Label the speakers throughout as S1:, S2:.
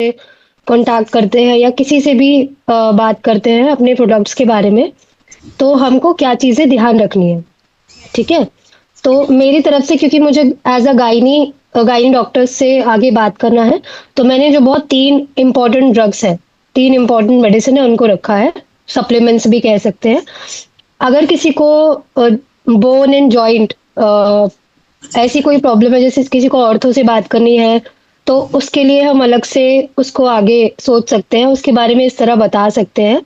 S1: Contact करते हैं या किसी से भी बात करते हैं अपने प्रोडक्ट्स के बारे में, तो हमको क्या चीज़ें ध्यान रखनी है, ठीक है? तो मेरी तरफ से क्योंकि मुझे एज़ अ गायनी डॉक्टर से आगे बात करना है, तो मैंने जो बहुत 3 इम्पोर्टेंट ड्रग्स हैं, 3 इम्पोर्टेंट मेडिसिन है उनको रखा है, सप्लीमेंट्स भी कह सकते हैं। अगर किसी को बोन एंड जॉइंट ऐसी कोई प्रॉब्लम है जैसे किसी को ऑर्थो से बात करनी है, तो उसके लिए हम अलग से उसको आगे सोच सकते हैं, उसके बारे में इस तरह बता सकते हैं,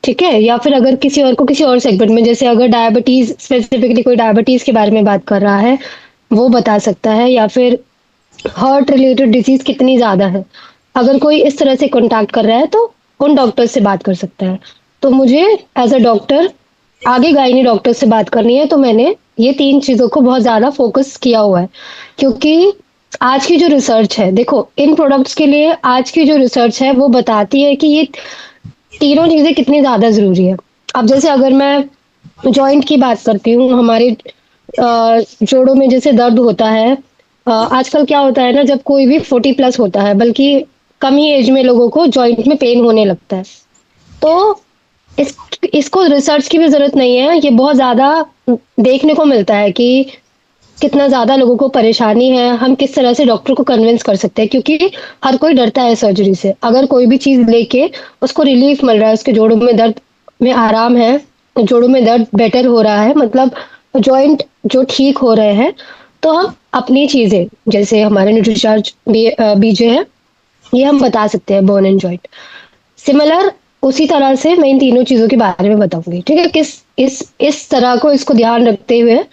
S1: ठीक है? या फिर अगर किसी और को किसी और सेगमेंट में जैसे अगर डायबिटीज़ स्पेसिफिकली कोई डायबिटीज़ के बारे में बात कर रहा है, वो बता सकता है या फिर हार्ट रिलेटेड डिज़ीज़ कितनी ज़्यादा है। अगर कोई इस तरह से कॉन्टैक्ट कर रहा है तो उन डॉक्टर से बात कर सकता है। तो मुझे एज़ अ डॉक्टर आगे गायनी डॉक्टर से बात करनी है तो मैंने ये 3 चीज़ों को बहुत ज़्यादा फ़ोकस किया हुआ है। क्योंकि आज की जो रिसर्च है देखो इन प्रोडक्ट्स के लिए आज की जो रिसर्च है वो बताती है कि ये तीनों चीज़ें कितनी ज़्यादा ज़रूरी है। अब जैसे अगर मैं जॉइंट की बात करती हूँ, हमारे जोड़ों में जैसे दर्द होता है आजकल क्या होता है ना जब कोई भी 40 प्लस होता है, बल्कि कम ही एज में लोगों को जॉइंट में पेन होने लगता है। तो इस इसको रिसर्च की भी ज़रूरत नहीं है, ये बहुत ज़्यादा देखने को मिलता है कि कितना ज़्यादा लोगों को परेशानी है, हम किस तरह से डॉक्टर को कन्विंस कर सकते हैं क्योंकि हर कोई डरता है सर्जरी से। अगर कोई भी चीज़ लेके उसको रिलीफ़ मिल रहा है, उसके जोड़ों में दर्द में आराम है, जोड़ों में दर्द बेटर हो रहा है मतलब जॉइंट जो ठीक हो रहे हैं, तो हम अपनी चीज़ें जैसे हमारे न्यूट्रीचार्ज बीजे हैं, ये हम बता सकते हैं बोन एंड जॉइंट। सिमिलर उसी तरह से मैं इन तीनों चीज़ों के बारे में बताऊँगी, ठीक है? इस तरह को इसको ध्यान रखते हुए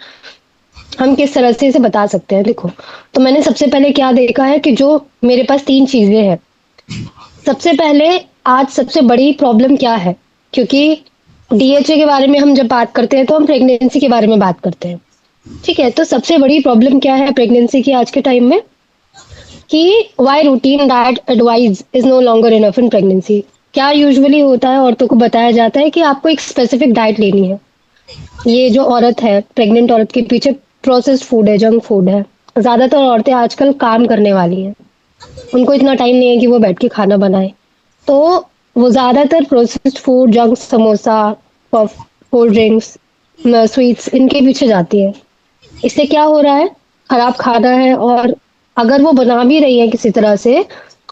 S1: हम किस तरह से इसे बता सकते हैं देखो, तो मैंने सबसे पहले क्या देखा है कि जो मेरे पास 3 चीज़ें हैं। सबसे पहले आज सबसे बड़ी प्रॉब्लम क्या है? क्योंकि डीएचए के बारे में हम जब बात करते हैं तो हम प्रेगनेंसी के बारे में बात करते हैं, ठीक है? तो सबसे बड़ी प्रॉब्लम क्या है प्रेगनेंसी की आज के टाइम में? कि why routine diet advice is no longer enough in pregnancy. क्या यूजुअली होता है औरतों को बताया जाता है कि आपको एक स्पेसिफिक डाइट लेनी है। ये जो औरत है, प्रेग्नेंट औरत के पीछे प्रोसेस्ड फूड है, जंक फूड है। ज़्यादातर औरतें आजकल काम करने वाली हैं। उनको इतना टाइम नहीं है कि वो बैठ के खाना बनाएँ। तो वो ज़्यादातर processed food, junk samosa, puff, cold drinks, sweets इनके पीछे जाती है। इससे क्या हो रहा है? खराब खाना है और अगर वो बना भी रही है किसी तरह से,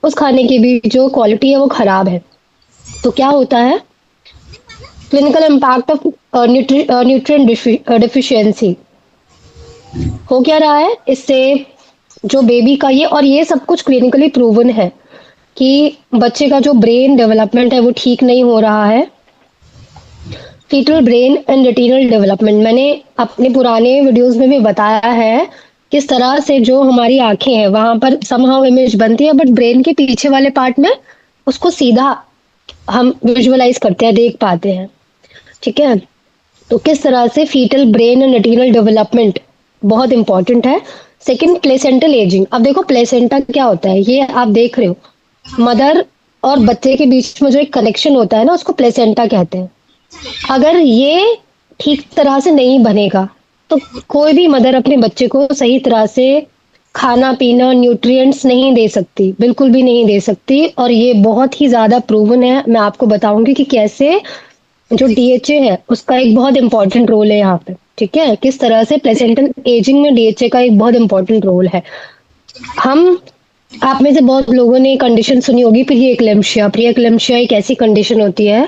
S1: उस खाने की भी जो क्वालिटी है वो खराब है। तो क्या होता है? Clinical impact of nutrient deficiency हो क्या रहा है इससे जो बेबी का ये सब कुछ क्लिनिकली प्रूवन है कि बच्चे का जो ब्रेन डेवलपमेंट है वो ठीक नहीं हो रहा है। Fetal brain and retinal development मैंने अपने पुराने वीडियोस में भी बताया है किस तरह से जो हमारी आंखें हैं वहां पर समहाउ इमेज बनती है बट ब्रेन के पीछे वाले पार्ट में उसको सीधा हम विजुअलाइज करते हैं, देख पाते हैं, ठीक है? तो किस तरह से fetal brain and retinal development बहुत इंपॉर्टेंट है। Second placental ageing. अब देखो प्लेसेंटा क्या होता है ये आप देख रहे हो मदर और बच्चे के बीच में जो एक कनेक्शन होता है ना उसको प्लेसेंटा कहते हैं। अगर ये ठीक तरह से नहीं बनेगा तो कोई भी मदर अपने बच्चे को सही तरह से खाना पीना न्यूट्रिएंट्स नहीं दे सकती, बिल्कुल भी नहीं दे सकती और ये बहुत ही ज़्यादा प्रूवन है। मैं आपको बताऊंगी कि कैसे जो डीएचए है उसका एक बहुत इंपॉर्टेंट रोल है यहाँ पे, ठीक है? किस तरह से प्लेसेंटल एजिंग में डीएचए का एक बहुत इंपॉर्टेंट रोल है। हम आप में से बहुत लोगों ने कंडीशन सुनी होगी प्री एक्लेम्पशिया एक ऐसी कंडीशन होती है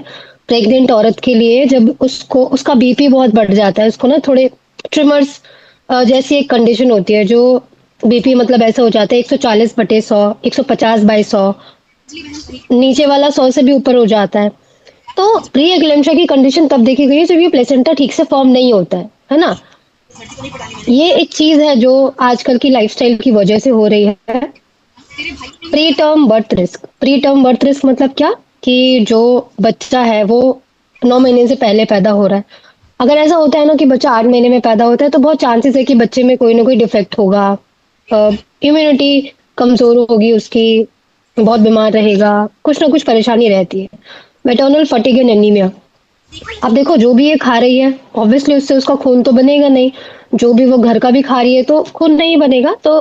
S1: प्रेग्नेंट औरत के लिए जब उसको उसका बीपी बहुत बढ़ जाता है, उसको ना थोड़े ट्रिमर्स जैसी एक कंडीशन होती है जो बीपी मतलब ऐसा हो जाता है 140/100, 150/100, नीचे वाला 100 से भी ऊपर हो जाता है। तो प्री एक्लेम्पशिया की कंडीशन तब देखी गई है जब ये प्लेसेंटा ठीक से फॉर्म नहीं होता है ना? ये एक चीज है जो आजकल की लाइफस्टाइल की वजह से हो रही है। प्री टर्म बर्थ रिस्क मतलब क्या कि जो बच्चा है वो 9 महीने से पहले पैदा हो रहा है। अगर ऐसा होता है ना कि बच्चा 8 महीने में पैदा होता है तो बहुत चांसेस है कि बच्चे में कोई ना कोई डिफेक्ट होगा, इम्यूनिटी कमजोर होगी उसकी, बहुत बीमार रहेगा, कुछ ना कुछ परेशानी रहती है। Maternal fatigue and anaemia. अब देखो जो भी ये खा रही है ऑब्वियसली उससे उसका खून तो बनेगा नहीं, जो भी वो घर का भी खा रही है तो खून नहीं बनेगा, तो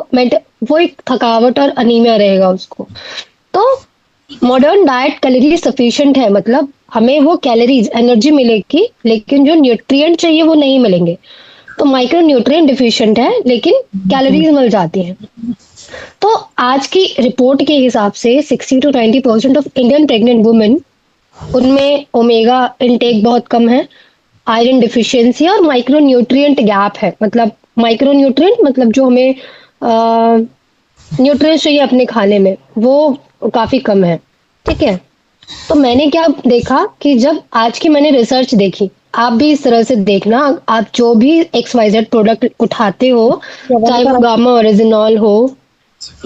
S1: वो एक थकावट और अनीमिया रहेगा उसको। तो मॉडर्न डाइट कैलोरी सफिशिएंट है, मतलब हमें वो कैलोरीज एनर्जी मिलेगी, लेकिन जो न्यूट्रिएंट चाहिए वो नहीं मिलेंगे। तो माइक्रो न्यूट्रिएंट डिफिशिएंट है, लेकिन कैलोरीज मिल जाती हैं। तो आज की रिपोर्ट के हिसाब से 60 to 90% of Indian pregnant women, उनमें ओमेगा इनटेक बहुत कम है, आयरन डिफिशियंसी और माइक्रो न्यूट्रिएंट गैप है। मतलब माइक्रो न्यूट्रिएंट मतलब जो हमें न्यूट्रिएंट्स चाहिए अपने खाने में, वो काफी कम है। ठीक है। तो मैंने क्या देखा कि जब आज की मैंने रिसर्च देखी, आप भी इस तरह से देखना, आप जो भी एक्स वाई जेड प्रोडक्ट उठाते हो, चाहे वो गामा ओरिजिनॉल हो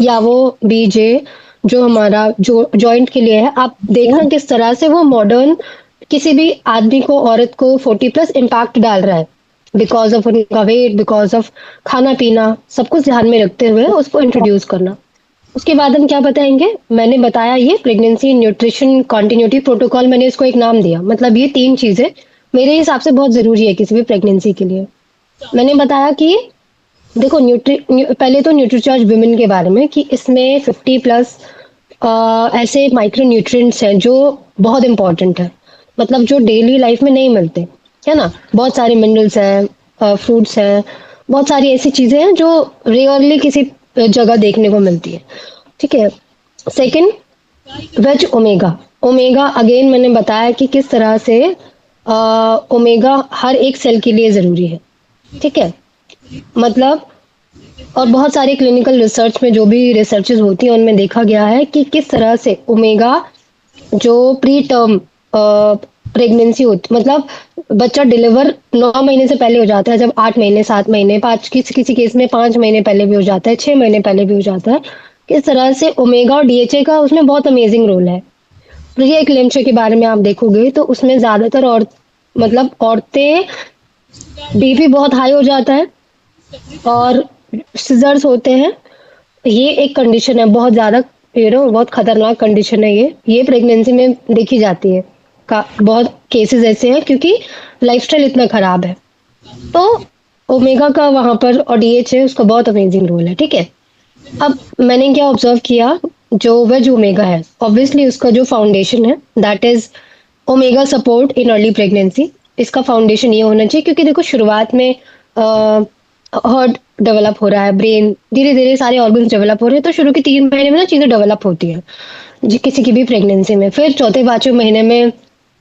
S1: या वो बीजे जो हमारा जो जॉइंट के लिए है, आप देखना किस तरह से वो मॉडर्न किसी भी आदमी को, औरत को 40+ इम्पैक्ट डाल रहा है, बिकॉज ऑफ उनका वेट, बिकॉज ऑफ खाना पीना, सब कुछ ध्यान में रखते हुए उसको इंट्रोड्यूस करना। उसके बाद हम क्या बताएंगे, मैंने बताया ये प्रेगनेंसी न्यूट्रिशन कॉन्टिन्यूटी प्रोटोकॉल, मैंने इसको एक नाम दिया। मतलब ये 3 चीजें मेरे हिसाब से बहुत जरूरी है किसी भी प्रेगनेंसी के लिए। मैंने बताया कि देखो पहले तो न्यूट्रीचार्ज विमेन के बारे में, कि इसमें 50+ ऐसे माइक्रो न्यूट्रिएंट्स हैं जो बहुत इंपॉर्टेंट है, मतलब जो डेली लाइफ में नहीं मिलते, है ना। बहुत सारे मिनरल्स हैं, फ्रूट्स हैं, बहुत सारी ऐसी चीजें हैं जो रेयरली किसी जगह देखने को मिलती है। ठीक है। Second, veg omega. Omega again मैंने बताया कि किस तरह से ओमेगा हर एक सेल के लिए जरूरी है। ठीक है। मतलब और बहुत सारे क्लिनिकल रिसर्च में जो भी रिसर्चेज होती हैं उनमें देखा गया है कि किस तरह से ओमेगा जो प्री टर्म प्रेगनेंसी होती, मतलब बच्चा डिलीवर 9 महीने से पहले हो जाता है, जब 8 महीने, 7 महीने, पाँच किसी किसी केस में 5 महीने पहले भी हो जाता है, 6 महीने पहले भी हो जाता है। किस तरह से ओमेगा और डीएचए का उसमें बहुत अमेजिंग रोल है। ये एक लेंचो के बारे में आप देखोगे तो उसमें ज्यादातर मतलब औरतें बीपी बहुत हाई हो जाता है और सिजर्स होते हैं। ये एक कंडीशन है बहुत ज़्यादा, बहुत खतरनाक कंडीशन है ये प्रेगनेंसी में देखी जाती है। का बहुत केसेस ऐसे हैं क्योंकि लाइफस्टाइल इतना खराब है। तो ओमेगा का वहाँ पर और डीएचए उसका बहुत अमेजिंग रोल है। ठीक है। अब मैंने क्या ऑब्जर्व किया, जो वेज ओमेगा है, ऑब्वियसली उसका जो फाउंडेशन है that is omega support in early pregnancy. इसका फाउंडेशन ये होना चाहिए क्योंकि देखो शुरुआत में हार्ट डेवलप हो रहा है, ब्रेन, धीरे धीरे सारे ऑर्गन्स डेवलप हो रहे हैं, तो शुरू के 3 महीने में ना चीजें डेवलप होती हैं जी किसी की भी प्रेगनेंसी में। फिर चौथे 5वें महीने में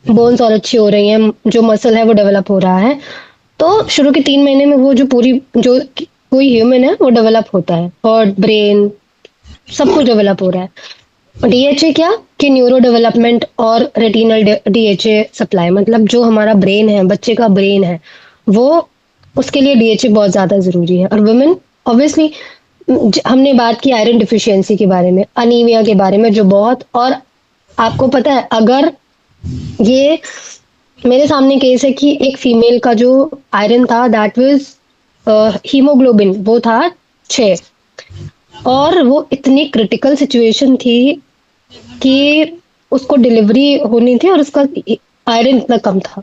S1: बोन्स और अच्छी हो रही हैं, जो मसल है वो डेवलप हो रहा है। तो शुरू के 3 महीने में वो जो पूरी जो कोई ह्यूमन है वो डेवलप होता है, हार्ट, ब्रेन, सब कुछ डेवलप हो रहा है। डीएचए क्या, कि न्यूरो डेवलपमेंट और रेटिनल डीएचए सप्लाई, मतलब जो हमारा ब्रेन है, बच्चे का ब्रेन है, वो उसके लिए डीएचए बहुत ज्यादा जरूरी है। और वुमेन ऑब्वियसली, हमने बात की आयरन डिफिशियंसी के बारे में, अनीमिया के बारे में, जो बहुत, और आपको पता है अगर ये मेरे सामने केस है कि एक फीमेल का जो आयरन था दैट वाज हीमोग्लोबिन, वो था 6, और वो इतनी क्रिटिकल सिचुएशन थी कि उसको डिलीवरी होनी थी और उसका आयरन इतना कम था।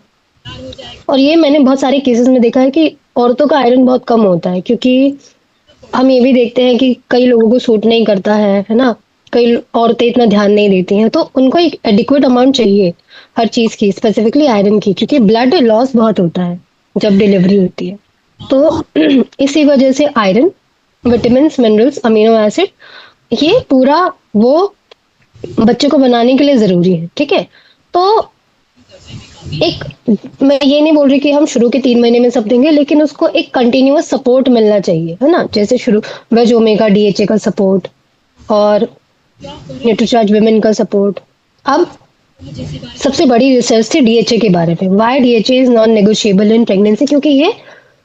S1: और ये मैंने बहुत सारे केसेस में देखा है कि औरतों का आयरन बहुत कम होता है, क्योंकि हम ये भी देखते हैं कि कई लोगों को सूट नहीं करता है ना। कई औरतें इतना ध्यान नहीं देती हैं, तो उनको एक एडिक्वेट अमाउंट चाहिए हर चीज की, स्पेसिफिकली आयरन की, क्योंकि ब्लड लॉस बहुत होता है जब डिलीवरी होती है। तो इसी वजह से iron, vitamin, minerals, amino acid, ये पूरा वो बच्चे को बनाने के लिए जरूरी है। ठीक है। तो एक, मैं ये नहीं बोल रही कि हम शुरू के 3 महीने में सब देंगे, लेकिन उसको एक कंटिन्यूअस सपोर्ट मिलना चाहिए, है ना। जैसे शुरू वेज ओमेगा डीएचए का सपोर्ट और न्यूट्रीचार्ज विमेन का सपोर्ट। अब सबसे बड़ी रिसर्च थी डीएचए के बारे में, why DHA is non negotiable in pregnancy, क्योंकि ये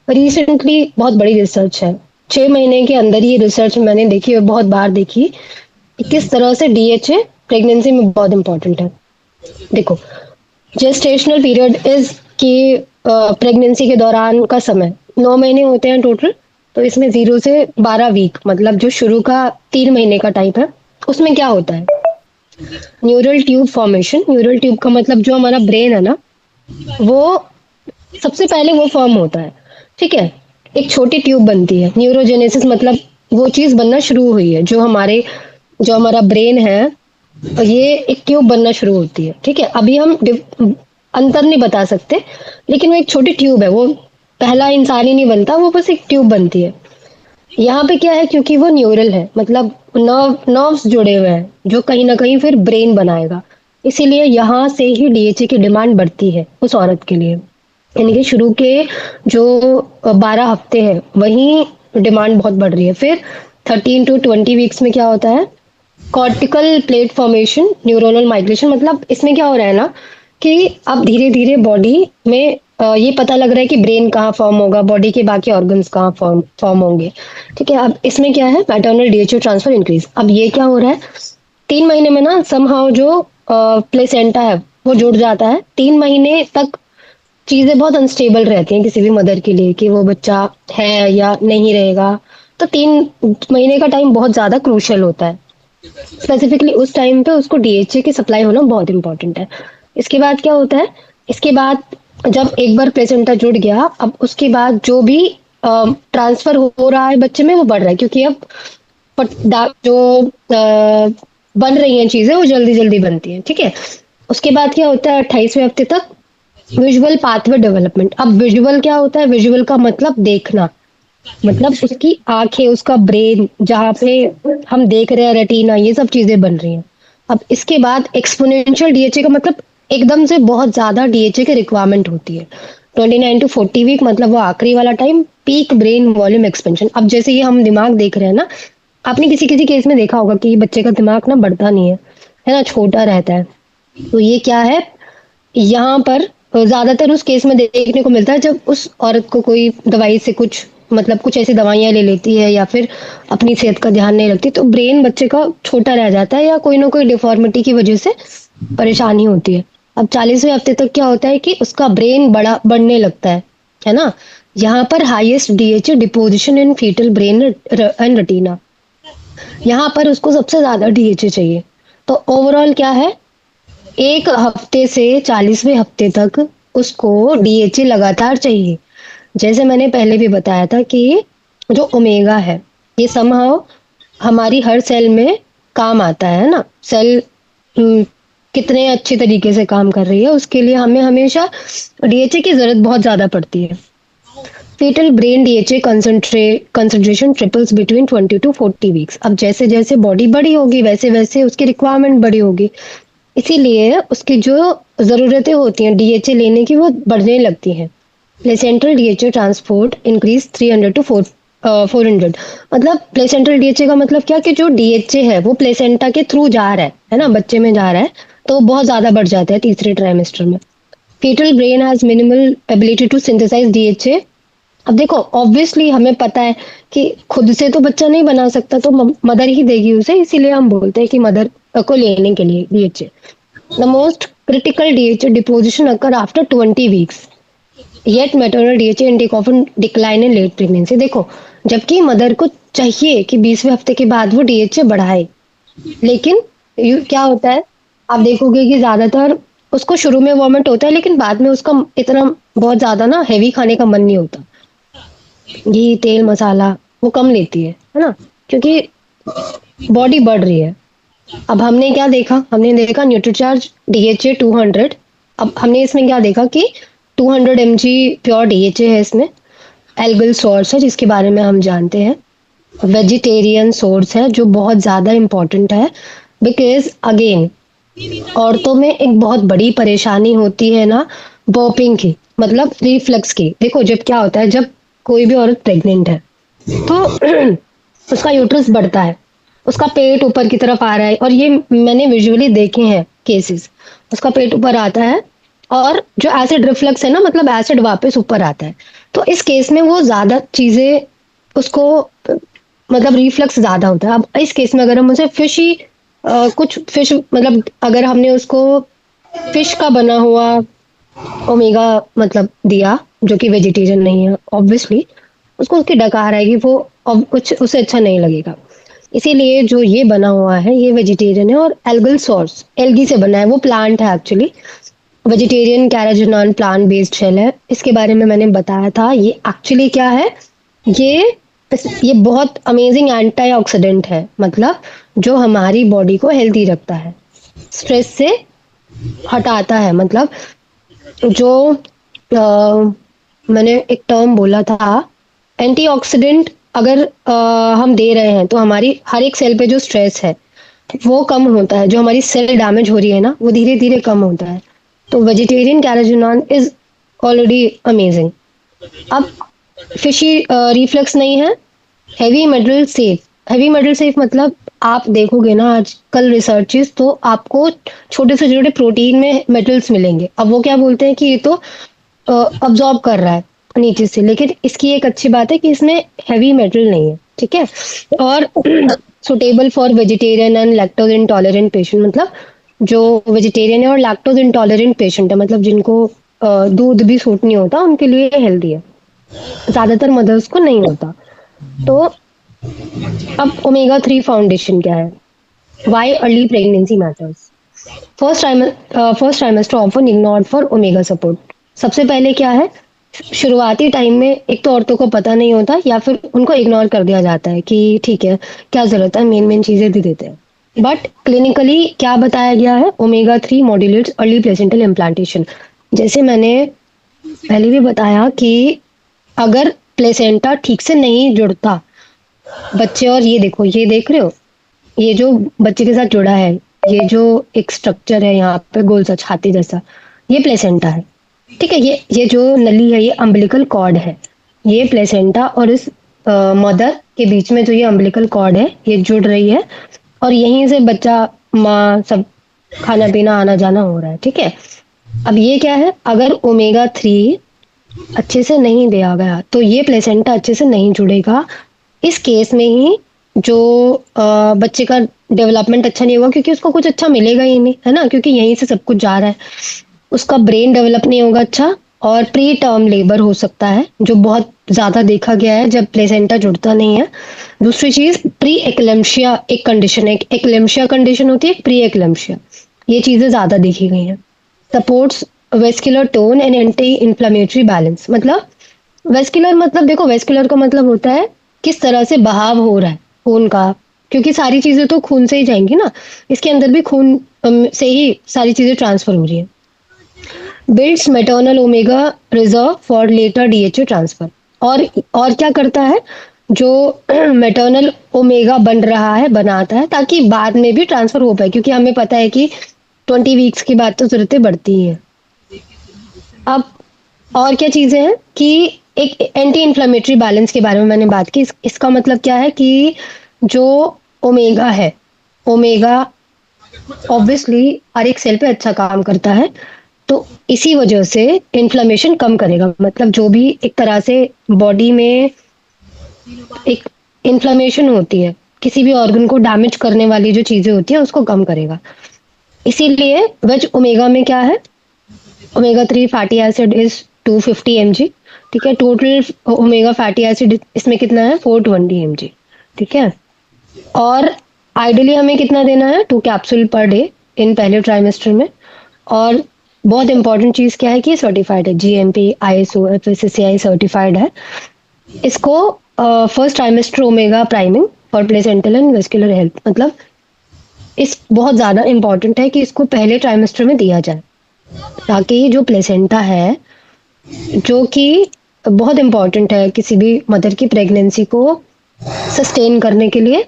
S1: रिसेंटली बहुत बड़ी रिसर्च है। 6 महीने के अंदर ये रिसर्च मैंने देखी और बहुत बार देखी कि किस तरह से डीएचए प्रेगनेंसी में बहुत इंपॉर्टेंट है। देखो, जेस्टेशनल पीरियड इज कि प्रेगनेंसी के दौरान का समय 9 महीने होते हैं टोटल। तो इसमें 0 से 12 वीक, मतलब जो शुरू का 3 महीने का टाइप है, उसमें क्या होता है, neural tube formation. Neural tube का मतलब जो हमारा ब्रेन है ना, वो सबसे पहले वो फॉर्म होता है। ठीक है। एक छोटी ट्यूब बनती है, न्यूरोजेनेसिस, मतलब वो चीज बनना शुरू हुई है, जो हमारा ब्रेन है ये एक ट्यूब बनना शुरू होती है, ठीक है? अभी हम अंतर नहीं बता सकते, लेकिन वो एक छोटी ट्यूब है, वो पहला इंसान ही नहीं बनता, वो बस एक ट्यूब बनती है। यहाँ पे क्या है, क्योंकि वो न्यूरल है, मतलब नर्व्स जुड़े हुए हैं जो कहीं ना कहीं फिर ब्रेन बनाएगा, इसीलिए यहाँ से ही डीएचए की डिमांड बढ़ती है उस औरत के लिए। यानी कि शुरू के जो 12 हफ्ते हैं वहीं डिमांड बहुत बढ़ रही है। फिर 13 to 20 वीक्स में क्या होता है, cortical plate formation, neuronal migration. मतलब इसमें क्या हो रहा है ना कि अब धीरे धीरे बॉडी में ये पता लग रहा है कि ब्रेन कहाँ फॉर्म होगा, बॉडी के बाकी ऑर्गन्स कहाँ फॉर्म फॉर्म होंगे, ठीक है? अब इसमें क्या है, मैटरनल डीएचओ ट्रांसफर इंक्रीज। अब ये क्या हो रहा है, 3 महीने में ना समहाउ जो प्लेसेंटा है वो जुड़ जाता है। 3 महीने तक चीजें बहुत अनस्टेबल रहती हैं किसी भी मदर के लिए, कि वो बच्चा है या नहीं रहेगा। तो 3 महीने का टाइम बहुत ज्यादा क्रूशियल होता है। स्पेसिफिकली उस टाइम पे उसको डीएचए की सप्लाई होना बहुत इंपॉर्टेंट है। इसके बाद क्या होता है, इसके बाद जब एक बार प्लेसेंटा जुड़ गया, अब उसके बाद जो भी ट्रांसफर हो रहा है बच्चे में वो बढ़ रहा है, क्योंकि अब जो बन रही हैं चीजें वो जल्दी जल्दी बनती हैं, ठीक है? उसके बाद क्या होता है, 28वें हफ्ते तक विजुअल पाथवे डेवलपमेंट। अब विजुअल क्या होता है, विजुअल का मतलब देखना, मतलब उसकी आंखें, उसका ब्रेन, जहाँ पे हम देख रहे हैं रेटिना, ये सब चीजें बन रही हैं। अब इसके बाद एक्सपोनेंशियल डीएचए का मतलब एकदम से बहुत ज्यादा डीएचए की रिक्वायरमेंट होती है। 29 to 40 वीक मतलब वो आखिरी वाला time, peak brain volume expansion. अब जैसे ये हम दिमाग देख रहे हैं ना, आपने किसी किसी केस में देखा होगा कि बच्चे का दिमाग ना बढ़ता नहीं है ना, छोटा रहता है। तो ये क्या है, यहाँ पर ज्यादातर उस केस में देखने को मिलता है जब उस औरत को कोई दवाई से कुछ, मतलब कुछ ऐसी दवाइयाँ ले लेती है या फिर अपनी सेहत का ध्यान नहीं रखती, तो ब्रेन बच्चे का छोटा रह जाता है या कोई ना कोई डिफॉर्मिटी की वजह से परेशानी होती है। अब 40वें हफ्ते तक क्या होता है कि उसका ब्रेन बड़ा बढ़ने लगता है ना? यहाँ पर highest DHA deposition in fetal brain and retina, यहाँ पर उसको सबसे ज्यादा डीएचए चाहिए। तो ओवरऑल क्या है, 1 हफ्ते से 40वें हफ्ते तक उसको डीएचए लगातार चाहिए। जैसे मैंने पहले भी बताया था कि जो ओमेगा है, ये समहाउ हमारी हर सेल में काम आता है ना। सेल कितने अच्छे तरीके से काम कर रही है उसके लिए हमें हमेशा डीएचए की जरूरत बहुत ज्यादा पड़ती है। Fetal brain DHA concentration triples between 20 to 40 weeks. अब जैसे जैसे बॉडी बड़ी होगी वैसे वैसे उसकी रिक्वायरमेंट बड़ी होगी, इसीलिए उसकी जो ज़रूरतें होती हैं डीएचए लेने की वो बढ़ने लगती हैं। Placental DHA transport increase 300 to 400। मतलब प्लेसेंटल डीएचए का मतलब क्या, कि जो डीएचए है वो प्लेसेंटा के थ्रू जा रहा है ना, बच्चे में जा रहा है, तो बहुत ज़्यादा बढ़ जाता है तीसरे ट्राइमेस्टर में। Fetal brain has minimal ability to synthesize DHA. अब देखो ऑब्वियसली हमें पता है कि खुद से तो बच्चा नहीं बना सकता, तो मदर ही देगी उसे, इसीलिए हम बोलते हैं कि मदर को लेने के लिए DHA. The most critical DHA deposition occur after 20 weeks, yet maternal DHA intake often decline in late pregnancy. देखो, जबकि मदर को चाहिए कि 20वें हफ्ते के बाद वो डीएचए बढ़ाए, लेकिन क्या होता है, आप देखोगे कि ज्यादातर उसको शुरू में वॉमिट होता है, लेकिन बाद में उसका इतना बहुत ज्यादा ना हैवी खाने का मन नहीं होता, घी तेल मसाला वो कम लेती है ना, क्योंकि बॉडी बढ़ रही है। अब हमने क्या देखा, हमने देखा न्यूट्रीचार्ज डीएचए 200। अब हमने इसमें क्या देखा कि 200 mg प्योर डीएचए है इसमें। एल्गल सोर्स है जिसके बारे में हम जानते हैं, वेजिटेरियन सोर्स है जो बहुत ज़्यादा इम्पोर्टेंट है, बिकॉज अगेन औरतों में एक बहुत बड़ी परेशानी होती है ना, बर्पिंग की, मतलब रिफ्लक्स की। देखो जब क्या होता है, जब कोई भी औरत प्रेग्नेंट है तो उसका यूट्रस बढ़ता है, उसका पेट ऊपर की तरफ आ रहा है, और ये मैंने विजुअली देखे हैं केसेस, उसका पेट ऊपर आता है और जो एसिड रिफ्लक्स है ना, मतलब एसिड वापस ऊपर आता है। तो इस केस में वो ज्यादा चीजें उसको मतलब रिफ्लक्स ज्यादा होता है। अब इस केस में अगर हम उसे फिश ही कुछ फिश, मतलब अगर हमने उसको फिश का बना हुआ ओमेगा मतलब दिया, जो कि वेजिटेरियन नहीं है ऑब्वियसली, उसको उसकी डकार आएगी, वो अब कुछ उसे अच्छा नहीं लगेगा। इसीलिए जो ये बना हुआ है ये वेजिटेरियन है, और एल्गल सोर्स एल्गी से बना है, वो प्लांट है actually. Vegetarian carrageenan plant based shell है, इसके बारे में मैंने बताया था। ये एक्चुअली क्या है, ये ये बहुत अमेजिंग एंटीऑक्सीडेंट है, मतलब जो हमारी बॉडी को हेल्दी रखता है। स्ट्रेस से हटाता है। मतलब जो मैंने एक टर्म बोला था, एंटीऑक्सीडेंट अगर हम दे रहे हैं तो हमारी हर एक सेल पे जो स्ट्रेस है वो कम होता है, जो हमारी सेल डैमेज हो रही है ना वो धीरे धीरे कम होता है। तो वेजिटेरियन कैरोजीनॉन इज ऑलरेडी अमेजिंग। अब फिशी रिफ्लक्स नहीं है, heavy metal safe. Heavy metal safe मतलब आप देखोगे ना आजकल रिसर्चेस तो आपको छोटे से छोटे प्रोटीन में मेटल्स मिलेंगे। अब वो क्या बोलते हैं कि ये तो अब्जॉर्ब कर रहा है नीचे से, लेकिन इसकी एक अच्छी बात है कि इसमें हैवी मेटल नहीं है, ठीक है। और suitable for vegetarian and lactose intolerant patient, मतलब जो वेजिटेरियन है और लैक्टोज इंटॉलरेंट पेशेंट है, मतलब जिनको दूध भी सूट नहीं होता, उनके लिए हेल्दी है। ज्यादातर मदर्स को नहीं होता। तो अब ओमेगा 3 फाउंडेशन क्या है? Why early pregnancy matters. First trimester often ignored for omega support. सबसे पहले क्या है, शुरुआती टाइम में एक तो औरतों को पता नहीं होता या फिर उनको इग्नोर कर दिया जाता है कि ठीक है क्या जरूरत है, मेन मेन चीजें दे देते हैं। बट क्लिनिकली क्या बताया गया है, ओमेगा 3 मॉड्यूलेट्स अर्ली प्लेसेंटल इम्प्लांटेशन। जैसे मैंने पहले भी बताया कि अगर प्लेसेंटा ठीक से नहीं जुड़ता बच्चे, और ये देखो, ये देख रहे हो, ये जो बच्चे के साथ जुड़ा है, ये जो एक स्ट्रक्चर है यहाँ पे गोल सा छाती जैसा, ये प्लेसेंटा है, ठीक है। ये जो नली है ये अम्बिलिकल कॉर्ड है। ये प्लेसेंटा और इस मदर के बीच में जो ये अम्बिलिकल कॉर्ड है ये जुड़ रही है, और यहीं से बच्चा माँ सब खाना पीना आना जाना हो रहा है, ठीक है। अब ये क्या है, अगर ओमेगा 3 अच्छे से नहीं दिया गया तो ये प्लेसेंटा अच्छे से नहीं जुड़ेगा। इस केस में ही जो बच्चे का डेवलपमेंट अच्छा नहीं होगा, क्योंकि उसको कुछ अच्छा मिलेगा ही नहीं, है ना, क्योंकि यहीं से सब कुछ जा रहा है। उसका ब्रेन डेवलप नहीं होगा अच्छा, और प्री टर्म लेबर हो सकता है, जो बहुत ज्यादा देखा गया है जब प्लेसेंटा जुड़ता नहीं है। दूसरी चीज, प्री एक्लेम्शिया एक कंडीशन है, एक एक्लेम्शिया कंडीशन होती है, एक प्री एक्लेम्शिया, ये चीजें ज्यादा देखी गई हैं। Supports vascular tone and anti inflammatory balance. मतलब वेस्कुलर, मतलब देखो वेस्कुलर का मतलब होता है किस तरह से बहाव हो रहा है खून का, क्योंकि सारी चीजें तो खून से ही जाएंगी ना, इसके अंदर भी खून से ही सारी चीजें ट्रांसफर हो रही है। Builds maternal omega reserve for later DHA transfer. और क्या करता है, जो मेटर्नल ओमेगा बन रहा है बनाता है ताकि बाद में भी ट्रांसफर हो पाए, क्योंकि हमें पता है कि 20 वीक्स के बाद तो जरूरतें बढ़ती ही है। अब और क्या चीजें हैं कि एक एंटी इन्फ्लेमेटरी बैलेंस के बारे में मैंने बात की। इसका मतलब क्या है कि जो ओमेगा है, ओमेगा ऑब्वियसली हर एक सेल पे अच्छा काम करता है, तो इसी वजह से इन्फ्लेमेशन कम करेगा। मतलब जो भी एक तरह से बॉडी में एक इन्फ्लेमेशन होती है, किसी भी ऑर्गन को डैमेज करने वाली जो चीजें होती है उसको कम करेगा। इसीलिए वेज ओमेगा में क्या है, omega 3 fatty acid is 250 mg, ठीक है। टोटल ओमेगा फैटी एसिड इसमें कितना है, 420 mg, ठीक है। और आइडियली हमें कितना देना है, 2 कैप्सूल पर डे इन पहले ट्राइमेस्टर में। और बहुत इंपॉर्टेंट चीज क्या है कि सर्टिफाइड है, जीएमपी आईएसओ एफएसएससीआई सर्टिफाइड है। इसको first trimester omega priming for placental and vascular health, मतलब इस बहुत ज्यादा इंपॉर्टेंट है कि इसको पहले ट्राइमेस्टर में दिया जाए, ताकि जो प्लेसेंटा है, जो कि बहुत इंपॉर्टेंट है किसी भी मदर की प्रेगनेंसी को सस्टेन करने के लिए,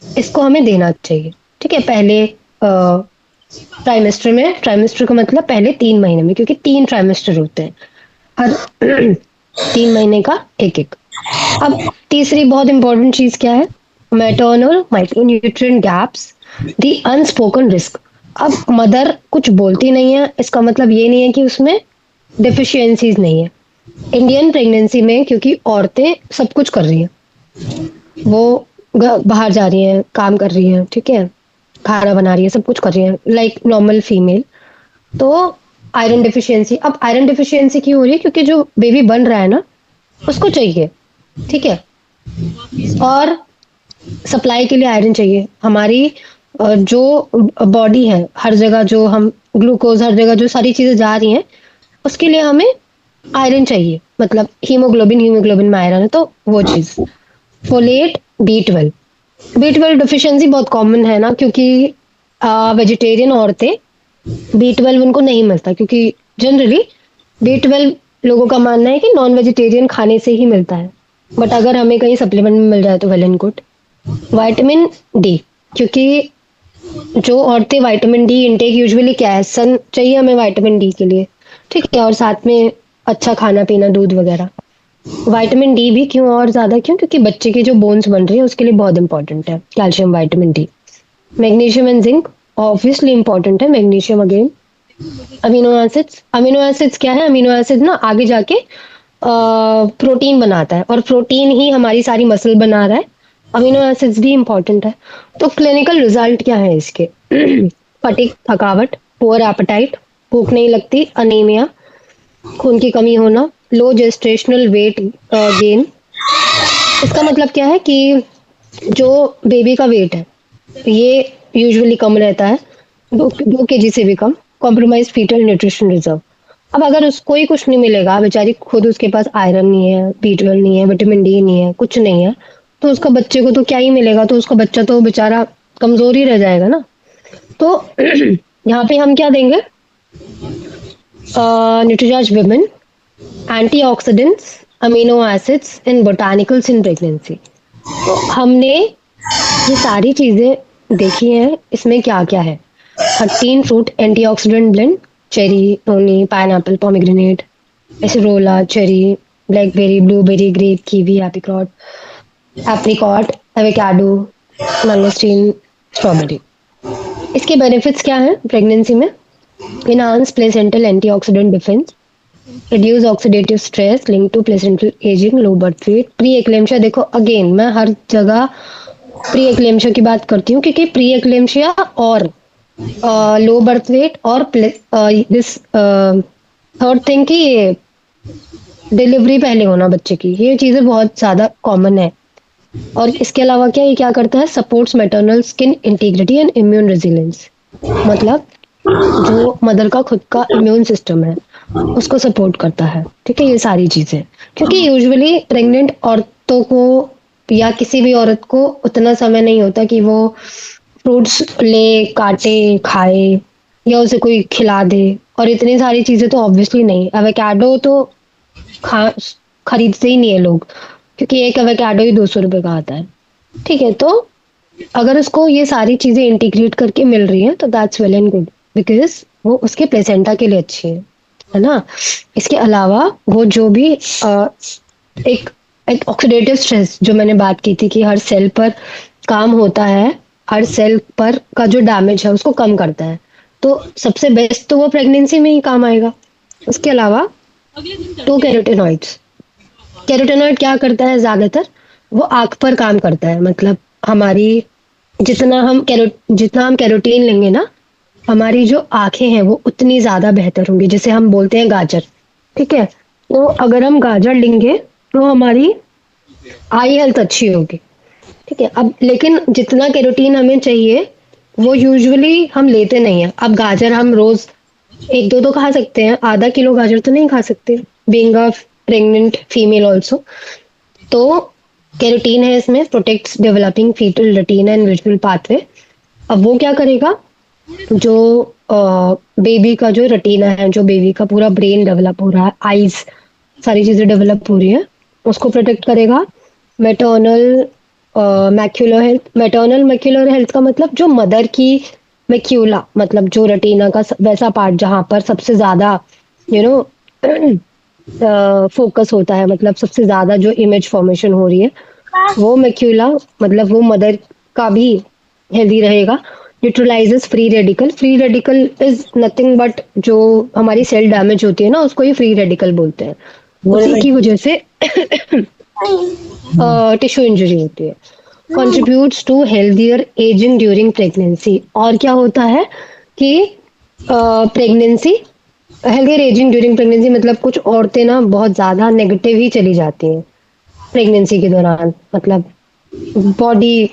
S1: इसको हमें देना चाहिए, ठीक है। पहले ट्राइमेस्टर में, ट्राइमेस्टर का मतलब पहले 3 महीने में, क्योंकि 3 ट्राइमेस्टर होते हैं, हर 3 महीने का एक एक। अब तीसरी बहुत इंपॉर्टेंट चीज क्या है, मैटरनल माइक्रोन्यूट्रिएंट गैप्स, दी अनस्पोकन रिस्क। अब मदर कुछ बोलती नहीं है, इसका मतलब ये नहीं है कि उसमें डिफिशियंसीज नहीं है। इंडियन प्रेगनेंसी में क्योंकि औरतें सब कुछ कर रही हैं, वो बाहर जा रही हैं, काम कर रही हैं, ठीक है, खाना बना रही है, सब कुछ कर रही है लाइक नॉर्मल फीमेल। तो आयरन डिफिशियंसी, अब आयरन डिफिशियंसी क्यों हो रही है, क्योंकि जो बेबी बन रहा है ना उसको चाहिए, ठीक है। और सप्लाई के लिए आयरन चाहिए। हमारी जो बॉडी है, हर जगह जो हम ग्लूकोज, हर जगह जो सारी चीजें जा रही हैं, उसके लिए हमें आयरन चाहिए। मतलब हीमोग्लोबिन, हीमोग्लोबिन में आयरन है, तो वो चीज। फोलेट, B12, B12 डिफिशियंसी बहुत कॉमन है ना, क्योंकि वेजिटेरियन औरतें B12 उनको नहीं मिलता, क्योंकि जनरली B12 लोगों का मानना है कि नॉन वेजिटेरियन खाने से ही मिलता है, बट अगर हमें कहीं सप्लीमेंट में मिल जाए तो well and good. Vitamin D, क्योंकि जो औरतें विटामिन डी इंटेक यूजुअली क्या है, सन चाहिए हमें विटामिन डी के लिए, ठीक है, और साथ में अच्छा खाना पीना, दूध वगैरह। विटामिन डी भी क्यों और ज्यादा क्यों, क्योंकि बच्चे की जो बोन्स बन रही है उसके लिए बहुत इंपॉर्टेंट है calcium vitamin D. Magnesium and zinc obviously important है, मैग्नीशियम अगेन। अमीनो एसिड्स क्या है, अमीनो एसिड ना आगे जाके प्रोटीन बनाता है, और प्रोटीन ही हमारी सारी मसल बना रहा है, अमीनो एसिड्स भी इंपॉर्टेंट है। तो क्लिनिकल रिजल्ट क्या है इसके? फटीग, थकावट, पुअर एपेटाइट, भूख नहीं लगती, अनीमिया, खून की कमी होना, लो जेस्टेशनल वेट गेन। इसका मतलब क्या है कि जो बेबी का वेट है ये यूजुअली कम रहता है, 2 kg से भी कम। Compromise fetal nutrition reserve. अब अगर उसको ही कुछ नहीं मिलेगा, बेचारी खुद उसके पास आयरन नहीं है, B12 नहीं है, विटामिन डी नहीं है, कुछ नहीं है, तो उसका बच्चे को तो क्या ही मिलेगा, तो उसका बच्चा तो बेचारा कमजोर ही रह जाएगा ना। तो यहाँ पे हम क्या देंगे? Nutricharge women, antioxidants, amino acids in botanicals in pregnancy. तो हमने ये सारी चीजें देखी हैं, इसमें क्या क्या है? 13 फ्रूट एंटीऑक्सीडेंट ब्लेंड, चेरी, टोनी, pineapple, pomegranate, acerola, cherry, blackberry, blueberry, grape, kiwi, apricot, avocado, mangosteen, strawberry. इसके बेनिफिट्स क्या हैं प्रेगनेंसी में? Enhance placental antioxidant defence, reduce oxidative stress link to placental ageing, low birth weight, pre eclampsia. देखो again मैं हर जगह pre eclampsia की बात करती हूँ, क्योंकि प्री एक्लेम्शिया और लो बर्थ वेट और दिस थर्ड थिंग की डिलीवरी पहले होना बच्चे की, ये चीजें बहुत ज्यादा कॉमन है। और इसके अलावा क्या ये क्या करता है? Supports maternal skin integrity and immune resilience. मतलब जो मदर का खुद का इम्यून सिस्टम है उसको सपोर्ट करता है, ठीक है, ये सारी चीजें। क्योंकि यूजुअली प्रेग्नेंट औरतों को या किसी भी औरत को उतना समय नहीं होता कि वो फ्रूट्स ले, काटे, खाए, या उसे कोई खिला दे, और इतनी सारी चीजें तो ऑब्वियसली नहीं। एवोकाडो तो खा खरीदते ही नहीं है लोग, क्योंकि एक एवोकाडो ही 200 रुपए का आता है, ठीक है। तो अगर उसको ये सारी चीजें इंटीग्रेट करके मिल रही है तो that's well and good, because वो उसके प्लेसेंटा के लिए अच्छी है ना। इसके अलावा वो जो भी एक एक ऑक्सीडेटिव स्ट्रेस जो मैंने बात की थी कि हर सेल पर काम होता है, हर सेल पर का जो डैमेज है उसको कम करता है, तो सबसे बेस्ट तो वो प्रेगनेंसी में ही काम आएगा। उसके अलावा टू कैरोटेनॉइड्स, कैरोटेनॉइड क्या करता है ज्यादातर? वो आंख पर काम करता है, मतलब हमारी जितना हम कैरोटीन लेंगे ना, हमारी जो आंखें हैं वो उतनी ज्यादा बेहतर होंगी। जैसे हम बोलते हैं गाजर, ठीक है, तो अगर हम गाजर लेंगे तो हमारी आई हेल्थ अच्छी होगी, ठीक है। अब लेकिन जितना कैरोटीन हमें चाहिए वो यूजुअली हम लेते नहीं है। अब गाजर हम रोज एक दो तो खा सकते हैं, आधा किलो गाजर तो नहीं खा सकते, being a pregnant female also. तो कैरोटीन है इसमें, protects developing fetal retina and visual pathway. अब वो क्या करेगा? जो बेबी का जो रेटिना है, जो बेबी का पूरा ब्रेन डेवलप हो रहा है, आईज, सारी चीजें डेवलप हो रही है, उसको प्रोटेक्ट करेगा। Maternal macular health, maternal macular health का मतलब जो मदर की मैक्यूला, मतलब जो रेटिना का वैसा पार्ट जहां पर सबसे ज्यादा यू नो फोकस होता है, मतलब सबसे ज्यादा जो इमेज फॉर्मेशन हो रही है, वो मैक्यूला, मतलब वो मदर का भी हेल्दी रहेगा। Neutralises free radical, free radical is nothing but जो हमारी सेल डैमेज होती है ना उसको ही फ्री रेडिकल बोलते हैं, उसी की वजह से टिश्यू इंजरी होती है। Contributes to healthier ageing during pregnancy. और क्या होता है कि pregnancy, healthier ageing during pregnancy मतलब कुछ औरतें ना बहुत ज्यादा नेगेटिव ही चली जाती हैं प्रेगनेंसी के दौरान, मतलब बॉडी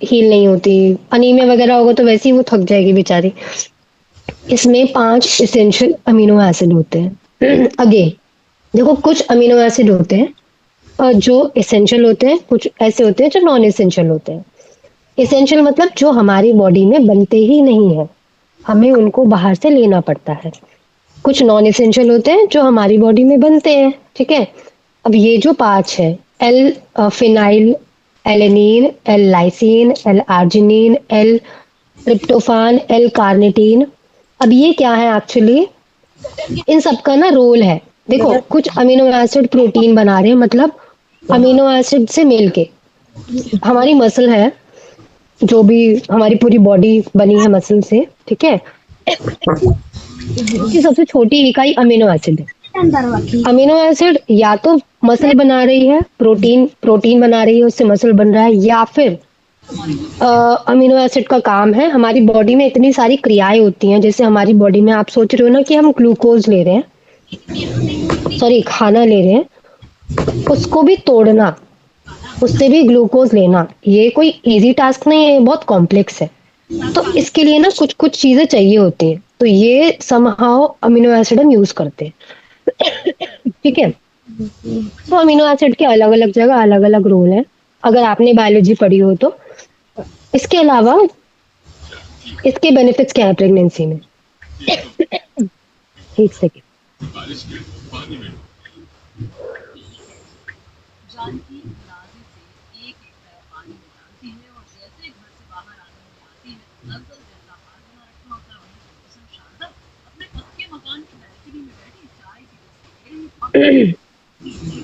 S1: हील नहीं होती, अनीमिया वगैरह होगा तो वैसे ही वो थक जाएगी बेचारी। इसमें 5 इसेंशियल अमीनो एसिड होते हैं। अगेन देखो, कुछ अमीनो एसिड होते हैं जो इसेंशियल होते हैं, कुछ ऐसे होते हैं जो नॉन इसेंशियल होते हैं। एसेंशियल मतलब जो हमारी बॉडी में बनते ही नहीं है, हमें उनको बाहर से लेना पड़ता है। कुछ नॉन एसेंशियल होते हैं जो हमारी बॉडी में बनते हैं, ठीक है। अब ये जो पांच है, L phenyl alanine, L lysine, L arginine, L tryptophan, L carnitine. अब ये क्या है एक्चुअली, इन सबका ना रोल है। देखो कुछ अमीनो एसिड प्रोटीन बना रहे हैं, मतलब अमीनो एसिड से मिलके हमारी मसल है, जो भी हमारी पूरी बॉडी बनी है मसल से, ठीक है। इसकी सबसे छोटी इकाई अमीनो एसिड है। अमीनो एसिड या तो मसल बना रही है, प्रोटीन प्रोटीन बना रही है, उससे मसल बन रहा है, या फिर अमीनो एसिड का काम है, हमारी बॉडी में इतनी सारी क्रियाएं होती हैं, जैसे हमारी बॉडी में आप सोच रहे हो ना कि हम ग्लूकोज ले रहे हैं, सॉरी खाना ले रहे हैं, उसको भी तोड़ना, उससे भी ग्लूकोज लेना, ये कोई इजी टास्क नहीं है, ये बहुत कॉम्प्लेक्स है। तो इसके लिए ना कुछ कुछ चीजें चाहिए होती हैं, तो ये समहाउ अमीनो एसिड हम यूज करते हैं। ठीक है। तो अमीनो एसिड के अलग अलग जगह अलग अलग रोल है, अगर आपने बायोलॉजी पढ़ी हो तो। इसके अलावा इसके बेनिफिट्स क्या है प्रेगनेंसी में? एक सेकेंड।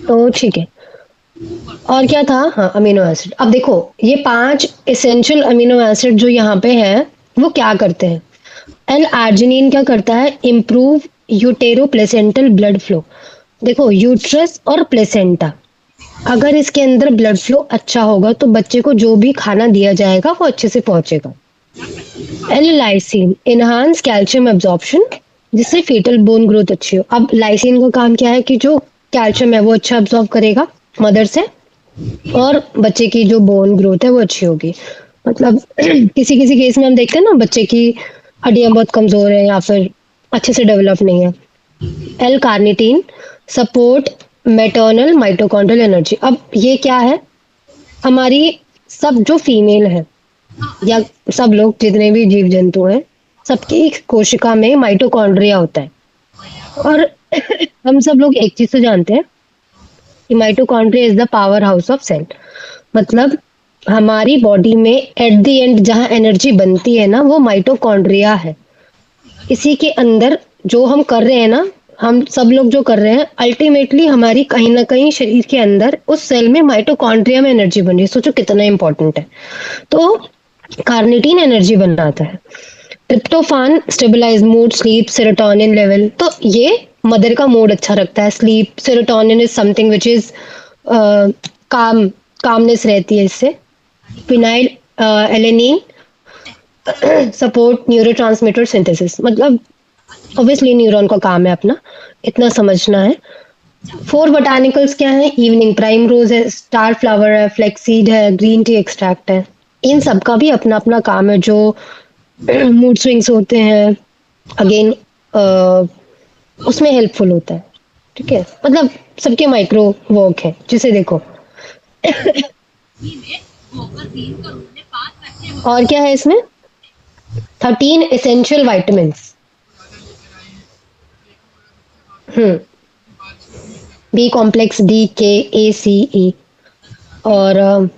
S1: तो ठीक है, और क्या था? हाँ, अमीनो एसिड। अब देखो ये पांच एसेंशियल अमीनो एसिड जो यहाँ पे है, वो क्या करते हैं? एल आर्जिनिन क्या करता है? Improve utero placental blood flow. देखो यूट्रस और प्लेसेंटा, अगर इसके अंदर ब्लड फ्लो अच्छा होगा तो बच्चे को जो भी खाना दिया जाएगा वो अच्छे से पहुंचेगा। L lysine enhance calcium absorption, जिससे फीटल बोन ग्रोथ अच्छी हो। अब लाइसिन का काम क्या है कि जो कैल्शियम है वो अच्छा एब्जॉर्ब करेगा मदर से, और बच्चे की जो बोन ग्रोथ है वो अच्छी होगी। मतलब किसी किसी केस में हम देखते हैं ना, बच्चे की हड्डियां बहुत कमजोर है या फिर अच्छे से डेवलप नहीं है। L carnitine support maternal mitochondrial energy. अब ये क्या है? हमारी सब जो फीमेल है या सब लोग जितने भी जीव जंतु हैं, सबकी कोशिका में माइटोकॉन्ड्रिया होता है। और हम सब लोग एक चीज तो जानते हैं कि mitochondria is the power house of cell. मतलब हमारी बॉडी में एट द एंड जहाँ एनर्जी बनती है ना, वो माइटोकॉन्ड्रिया है। इसी के अंदर जो हम कर रहे हैं ना, हम सब लोग जो कर रहे हैं, अल्टीमेटली हमारी कहीं ना कहीं शरीर के अंदर उस सेल में माइटोकॉन्ड्रिया में एनर्जी बन रही है। सोचो कितना इंपॉर्टेंट है। तो कार्निटीन एनर्जी बनाता है। Tryptophan stabilize mood, sleep, serotonin level. तो ये मदर का मूड अच्छा रखता है। Sleep, serotonin is something which is calm, calmness रहती है इससे। Phenylalanine support neurotransmitter synthesis. मतलब ऑब्वियसली न्यूरॉन का काम है अपना, इतना समझना है। 4 बोटानिकल्स क्या है? इवनिंग प्राइम रोज है, स्टार फ्लावर है, फ्लेक्सीड है, ग्रीन टी एक्सट्रैक्ट है। इन सब का भी अपना अपना काम है। जो मूड स्विंग्स होते हैं, अगेन उसमें हेल्पफुल होता है। ठीक है, मतलब सबके माइक्रो वर्क है, जिसे देखो। और क्या है इसमें? 13 essential vitamins. B complex, D, K, A, सी, ई। और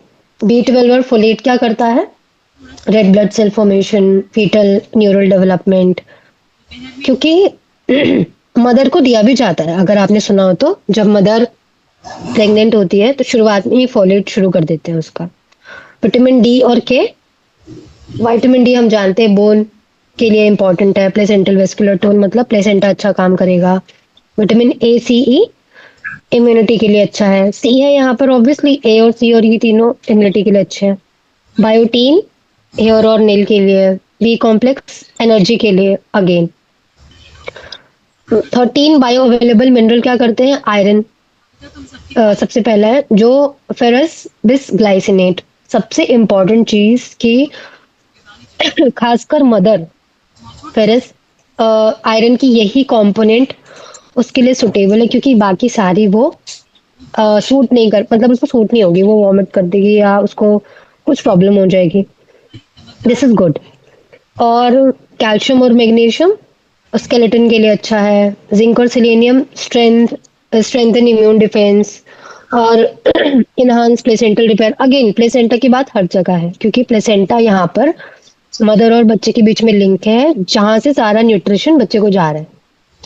S1: B12 और फोलेट क्या करता है? Red blood cell formation, fetal neural development. क्योंकि मदर को दिया भी जाता है, अगर आपने सुना हो तो। जब मदर प्रेग्नेंट होती है तो शुरुआत में ही फोलेट शुरू कर देते हैं उसका। विटामिन डी और के। विटामिन डी हम जानते हैं बोन के लिए इंपॉर्टेंट है। प्लेसेंटल वेस्कुलर टोन, मतलब प्लेसेंटा अच्छा काम करेगा। Vitamin A, C, E immunity के लिए अच्छा है। सी है यहाँ पर ऑब्वियसली, ए और सी और ये तीनों इम्यूनिटी के लिए अच्छे हैं। बायोटीन हेयर और नेल के लिए। बी कॉम्प्लेक्स एनर्जी के लिए अगेन। 13 बायो अवेलेबल मिनरल क्या करते हैं? आयरन सबसे पहला है, जो फेरस बिस ग्लाइसिनेट, सबसे इम्पोर्टेंट चीज की खासकर मदर फेरस आयरन की यही कंपोनेंट उसके लिए सुटेबल है, क्योंकि बाकी सारी वो सूट नहीं कर, मतलब उसको सूट नहीं होगी, वो वॉमिट कर देगी या उसको कुछ प्रॉब्लम हो जाएगी। This is good. और कैल्शियम और मैग्नीशियम स्केलेटन के लिए अच्छा है। जिंक और सेलेनियम स्ट्रेंथन इम्यून डिफेंस और enhance placental repair. Again placenta की बात हर जगह है क्योंकि प्लेसेंटा यहाँ पर मदर और बच्चे के बीच में लिंक है जहां से सारा न्यूट्रिशन बच्चे को जा रहा है।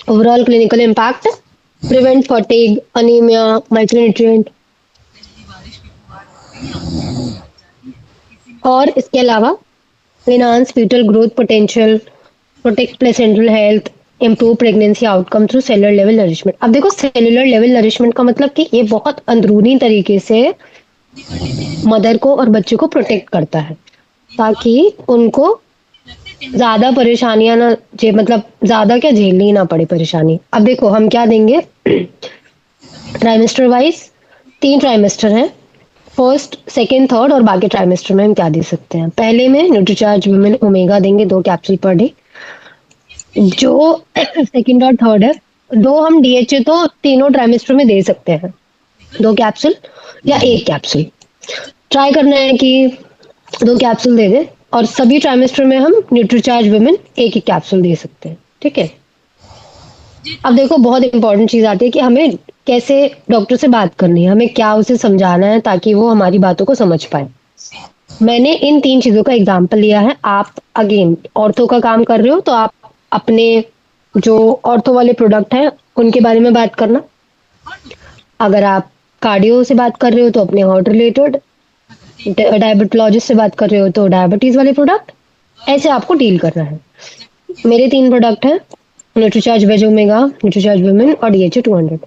S1: Overall clinical impact, prevent fatigue, anaemia, micronutrient. और इसके अलावा enhance fetal growth potential, protect placental health, improve pregnancy outcome through cellular level nourishment। अब देखो सेलुलर लेवल नरिशमेंट का मतलब कि ये बहुत अंदरूनी तरीके से मदर को और बच्चे को प्रोटेक्ट करता है ताकि उनको ज्यादा परेशानियां ना मतलब ज्यादा क्या झेलनी ना पड़े परेशानी। अब देखो हम क्या देंगे ट्राइमेस्टर वाइज। 3 ट्राइमेस्टर हैं, फर्स्ट सेकेंड थर्ड और बाकी ट्राइमेस्टर में हम क्या दे सकते हैं। पहले में न्यूट्रीचार्ज वुमेन ओमेगा देंगे 2 कैप्सूल पर डे। जो सेकेंड और थर्ड है, दो हम डीएचए तो तीनों ट्राइमेस्टर में दे सकते हैं, 2 कैप्सूल या 1 कैप्सूल। ट्राई करना है कि 2 कैप्सूल दे दे और सभी ट्राइमेस्टर में हम न्यूट्रीचार्ज वुमेन एक एक कैप्सूल दे सकते हैं। ठीक है। अब देखो बहुत इंपॉर्टेंट चीज आती है कि हमें कैसे डॉक्टर से बात करनी है, हमें क्या उसे समझाना है ताकि वो हमारी बातों को समझ पाए। मैंने इन 3 चीजों का एग्जाम्पल लिया है। आप अगेन ऑर्थो का काम कर रहे हो तो आप अपने जो ऑर्थो वाले प्रोडक्ट हैं उनके बारे में बात करना। अगर आप कार्डियो से बात कर रहे हो तो अपने हार्ट रिलेटेड, डायबिटोलॉजिस्ट से बात कर रहे हो तो डायबिटीज वाले प्रोडक्ट, ऐसे आपको डील करना है। मेरे 3 प्रोडक्ट हैं, Nutricharge veg omega, Nutricharge women और डीएचए 200।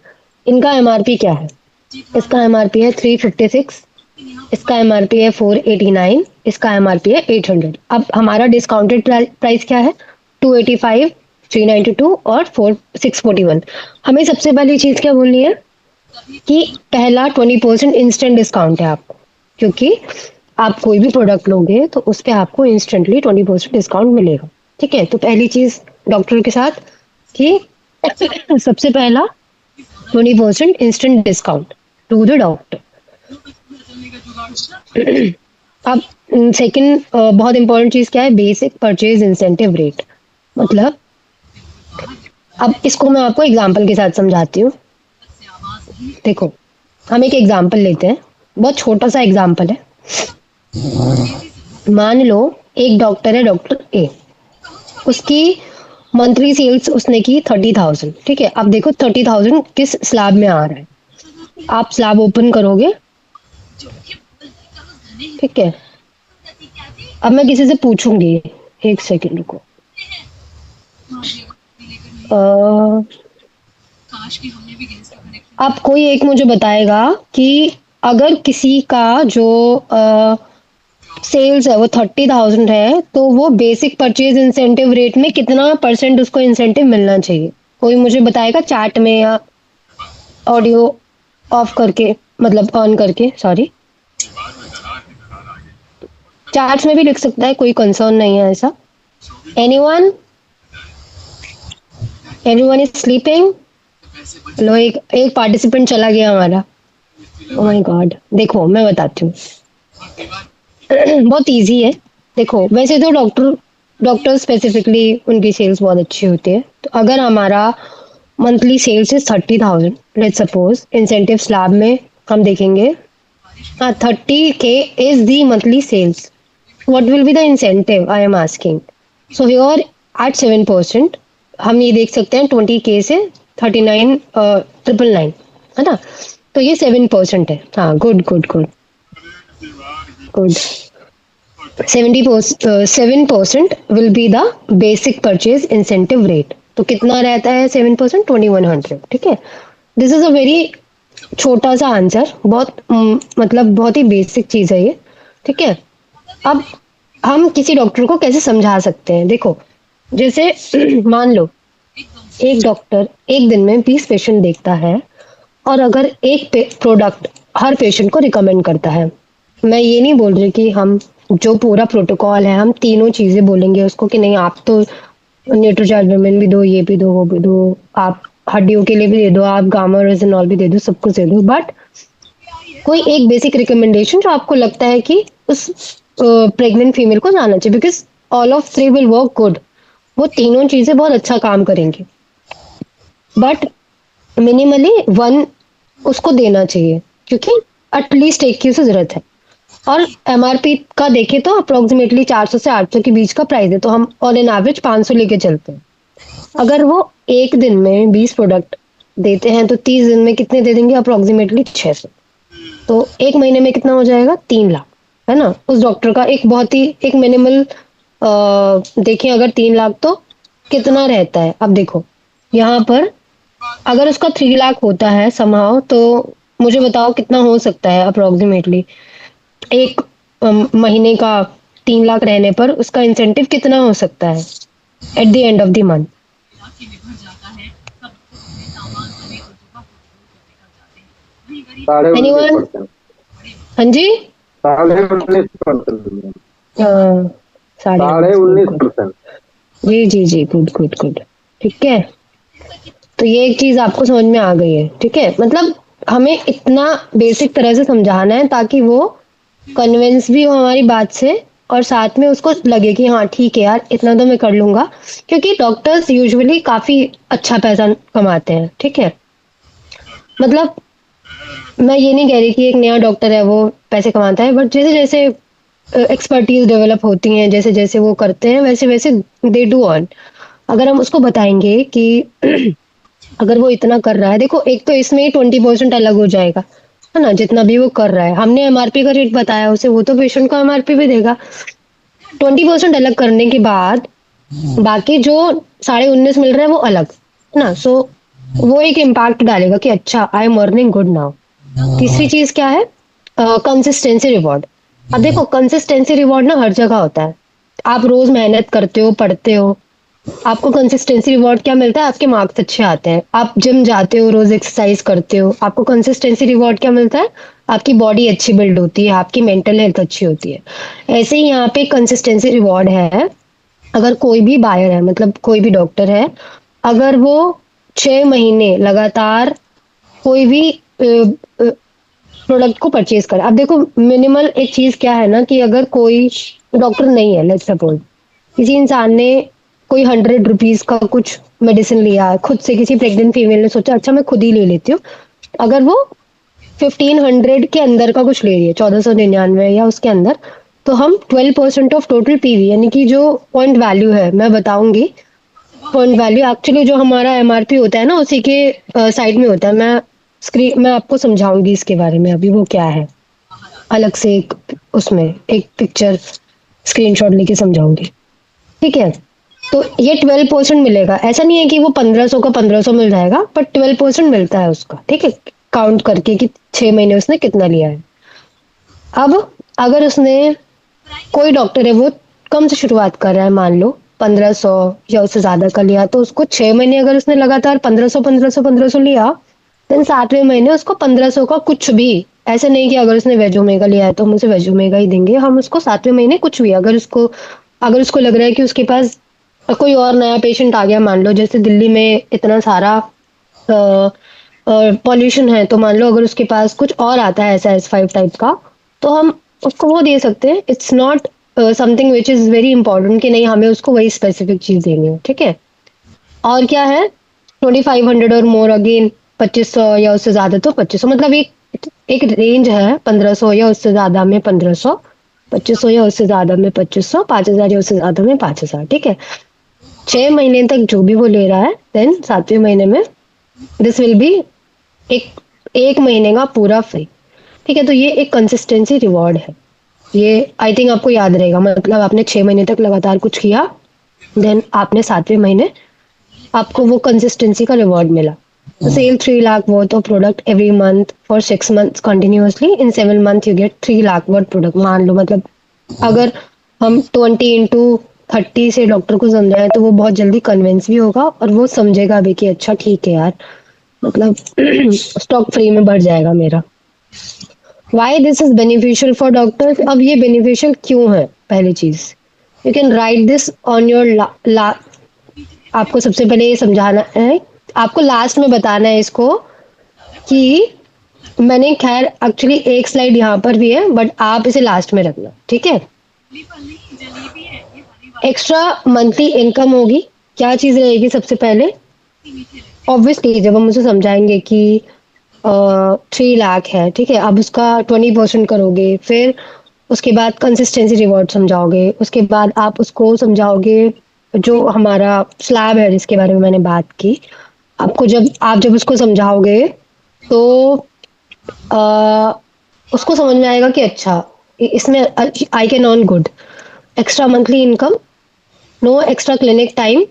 S1: इनका एमआरपी क्या है? इसका एमआरपी है 356, इसका एमआरपी है 489, इसका एमआरपी है 800। अब हमारा डिस्काउंटेड प्राइस क्या है? 285, 392 और 641। हमें सबसे पहली चीज क्या बोलनी है कि पहला 20% इंस्टेंट डिस्काउंट है आपको, क्योंकि आप कोई भी प्रोडक्ट लोगे तो उस पर आपको इंस्टेंटली 20% डिस्काउंट मिलेगा। ठीक है। तो पहली चीज डॉक्टर के साथ कि सबसे पहला 20% instant discount to the doctor. अब सेकंड बहुत इंपॉर्टेंट चीज क्या है? Basic purchase incentive rate. मतलब अब इसको मैं आपको एग्जांपल के साथ समझाती हूँ। देखो हम एक एग्जांपल लेते हैं, बहुत छोटा सा एग्जांपल है। मान लो एक डॉक्टर है, डॉक्टर ए, उसकी मंथली सेल्स उसने की 30,000। ठीक है। अब देखो 30,000 किस स्लैब में आ रहा है। आप स्लैब ओपन करोगे, ठीक है। अब मैं किसी से पूछूंगी, एक सेकंड रुको। अब कोई एक मुझे बताएगा कि अगर किसी का जो सेल्स है वो 30,000 है तो वो बेसिक परचेज इंसेंटिव रेट में कितना % उसको इंसेंटिव मिलना चाहिए? कोई मुझे बताएगा चैट में या ऑडियो ऑफ करके, मतलब ऑन करके, सॉरी। चैट्स में भी लिख सकता है, कोई कंसर्न नहीं है ऐसा। एनीवन? Anyone is sleeping? लो, एक पार्टिसिपेंट चला गया हमारा। Oh my god. देखो मैं बताती हूँ। बहुत इजी है। देखो वैसे तो डॉक्टर स्पेसिफिकली उनकी सेल्स बहुत अच्छी होती है। तो अगर हमारा monthly sales is 30,000, let's suppose incentive slab में हम देखेंगे, हाँ 30K is the monthly sales. What will be the incentive I am asking? So here at 7% हम ये देख सकते हैं 20K से 39,999 है ना। तो ये 7% है। हाँ good good good good. 7% will be the basic purchase incentive rate. तो कितना रहता है 7%? 2100। ठीक है। दिस इज अ वेरी छोटा सा आंसर, बहुत मतलब बहुत ही बेसिक चीज है ये। ठीक है। अब हम किसी डॉक्टर को कैसे समझा सकते हैं? देखो जैसे मान लो एक डॉक्टर एक दिन में 20 पेशेंट देखता है और अगर एक प्रोडक्ट हर पेशेंट को रिकमेंड करता है। मैं ये नहीं बोल रही कि हम जो पूरा प्रोटोकॉल है हम तीनों चीजें बोलेंगे उसको कि नहीं आप तो न्यूट्रीचार्ज विमेन भी दो, ये भी दो, वो भी दो, आप हड्डियों के लिए भी दे दो, आप गामा रेजिनॉल भी दे दो, सब कुछ दे दो। बट कोई एक बेसिक रिकमेंडेशन जो आपको लगता है कि उस प्रेग्नेंट फीमेल को जाना चाहिए, because all of three will work good. वो तीनों चीजें बहुत अच्छा काम करेंगी, बट मिनिमली वन उसको देना चाहिए, क्योंकि एटलीस्ट एक की उसे जरूरत है। और एमआरपी का देखें तो अप्रोक्सीमेटली 400 से 800 के बीच का प्राइस है, तो हम ऑन एन एवरेज 500 लेके चलते हैं। अगर वो एक दिन में 20 प्रोडक्ट देते हैं तो 30 दिन में कितने दे देंगे? अप्रोक्सीमेटली 600। तो एक महीने में कितना हो जाएगा? 3 लाख, है ना? उस डॉक्टर का एक बहुत ही एक मिनिमल देखें अगर 3 लाख तो कितना रहता है? अब देखो यहाँ पर अगर उसका 3 लाख होता है समहाउ, तो मुझे बताओ कितना हो सकता है अप्रोक्सीमेटली एक महीने का? 3 लाख रहने पर उसका इंसेंटिव कितना हो सकता है eight the end of the month?
S2: साढ़े उन्नीस
S1: एनीवन?
S2: परसेंट
S1: हाँ जी।
S2: 19%।
S1: हाँ, साढ़े
S2: साढ़े
S1: उन्नीस,
S2: उन्नीस
S1: बिल्कुल।
S2: परसेंट
S1: जी जी जी, गुड गुड गुड। ठीक है, तो ये एक चीज आपको समझ में आ गई है। ठीक है, मतलब हमें इतना बेसिक तरह से समझाना है ताकि वो कन्विंस भी हो हमारी बात से, और साथ में उसको लगे कि हाँ ठीक है यार, इतना तो मैं कर लूंगा। क्योंकि डॉक्टर्स यूजुअली काफी अच्छा पैसा कमाते हैं। ठीक है, मतलब मैं ये नहीं कह रही कि एक नया डॉक्टर है वो पैसे कमाता है, बट जैसे जैसे एक्सपर्टीज डेवलप होती हैं, जैसे जैसे वो करते हैं, वैसे वैसे दे डू ऑन। अगर हम उसको बताएंगे कि अगर वो इतना कर रहा है, देखो एक तो इसमें ही 20% अलग हो जाएगा, है ना? जितना भी वो कर रहा है, हमने एमआरपी का रेट बताया उसे, वो तो पेशेंट को एमआरपी भी देगा। 20% अलग करने के बाद बाकी जो 19.5 मिल रहा है वो अलग, है ना? सो वो एक इम्पैक्ट डालेगा कि अच्छा I am earning good now. तीसरी चीज क्या है? Consistency reward. अब देखो कंसिस्टेंसी रिवॉर्ड ना हर जगह होता है। आप रोज मेहनत करते हो, पढ़ते हो, आपको कंसिस्टेंसी रिवॉर्ड क्या मिलता है? आपके मार्क्स अच्छे आते हैं। आप जिम जाते हो, रोज एक्सरसाइज करते हो, आपको कंसिस्टेंसी रिवॉर्ड क्या मिलता है? आपकी बॉडी अच्छी बिल्ड होती है, आपकी मेंटल हेल्थ अच्छी होती है। ऐसे ही यहाँ पे कंसिस्टेंसी रिवॉर्ड है। अगर कोई भी बायर है, मतलब कोई भी डॉक्टर है, अगर वो 6 महीने लगातार कोई भी प्रोडक्ट को परचेज करे। अब देखो मिनिमल एक चीज क्या है ना, कि अगर कोई डॉक्टर नहीं है, लेट्स सपोज किसी इंसान ने कोई 100 रुपीज का कुछ मेडिसिन लिया खुद से, किसी प्रेग्नेंट फीमेल ने सोचा अच्छा मैं खुद ही ले लेती हूँ, अगर वो 1500 के अंदर का कुछ ले रही है, 1499 या उसके अंदर, तो हम 12% ऑफ टोटल पीवी, यानी कि जो पॉइंट वैल्यू है, मैं बताऊंगी पॉइंट वैल्यू एक्चुअली जो हमारा एमआरपी होता है ना, उसी के साइड में होता है। मैं आपको समझाऊंगी इसके बारे में अभी वो क्या है, अलग से एक उसमें एक पिक्चर स्क्रीनशॉट लेके समझाऊंगी। ठीक है, तो ये 12% मिलेगा। ऐसा नहीं है कि वो 1500 का 1500 मिल जाएगा, बट 12% मिलता है उसका। ठीक है, काउंट करके कि 6 महीने उसने कितना लिया है। अब अगर उसने, कोई डॉक्टर है वो कम से शुरुआत कर रहा है, मान लो 1500 या उससे ज्यादा का लिया, तो उसको 6 महीने अगर उसने लगातार 1500 1500 1500 लिया, देन 7वें महीने उसको 1500 का कुछ भी, ऐसे नहीं कि अगर उसने वेज ओमेगा लिया है तो हम उसे वेज ओमेगा ही देंगे, हम उसको 7वें महीने कुछ भी, अगर उसको लग रहा है कि उसके पास कोई और नया पेशेंट आ गया, मान लो जैसे दिल्ली में इतना सारा पॉल्यूशन है, तो मान लो अगर उसके पास कुछ और आता है ऐसा S5 टाइप का, तो हम उसको वो दे सकते हैं। It's not something which is very important कि नहीं हमें उसको वही स्पेसिफिक चीज देनी है। ठीक है, और क्या है? 2500 और मोर अगेन 2500 या उससे ज्यादा तो 2500, मतलब एक एक रेंज है, 1500 या उससे ज्यादा में 1500, 2500 या उससे ज्यादा में 2500, 5000 या उससे ज्यादा में 5000। ठीक है, 6 महीने तक जो भी वो ले रहा है, देन 7वें महीने में दिस विल बी एक एक महीने का पूरा फ्री। ठीक है, तो ये एक कंसिस्टेंसी रिवॉर्ड है। ये आई थिंक आपको याद रहेगा, मतलब आपने 6 महीने तक लगातार कुछ किया, देन आपने 7वें महीने आपको वो कंसिस्टेंसी का रिवॉर्ड मिला। Sell 3 lakh worth of product every month for 6 months continuously, in 7 months you get 3 lakh worth product. मान लो मतलब अगर हम 20 into 30 से डॉक्टर को समझाएं तो वो बहुत जल्दी कन्विंस भी होगा, और वो समझेगा भी कि अच्छा ठीक है यार, मतलब स्टॉक फ्री में बढ़ जाएगा मेरा। Why this is beneficial for doctors? अब ये बेनिफिशियल क्यों है? पहली चीज, you can write this on your आपको सबसे पहले ये समझाना है, आपको लास्ट में बताना है इसको कि मैंने, खैर एक्चुअली एक स्लाइड यहाँ पर भी है, बट आप इसे लास्ट में रखना। ठीक है, एक्स्ट्रा मंथली इनकम होगी, क्या चीज़ रहेगी सबसे पहले? ऑब्वियसली जब हम उसे समझाएँगे कि 3 लाख है, ठीक है? अब उसका 20% करोगे, फिर उसके बाद कंसिस्टेंसी रिवॉर्ड समझाओगे, उसके बाद आप उसको समझाओगे जो हमारा स्लैब है जिसके बारे में मैंने बात की, जब उसको समझाओगे तो उसको समझ में आएगा कि अच्छा इसमें I can earn good. Extra monthly income, no extra clinic time,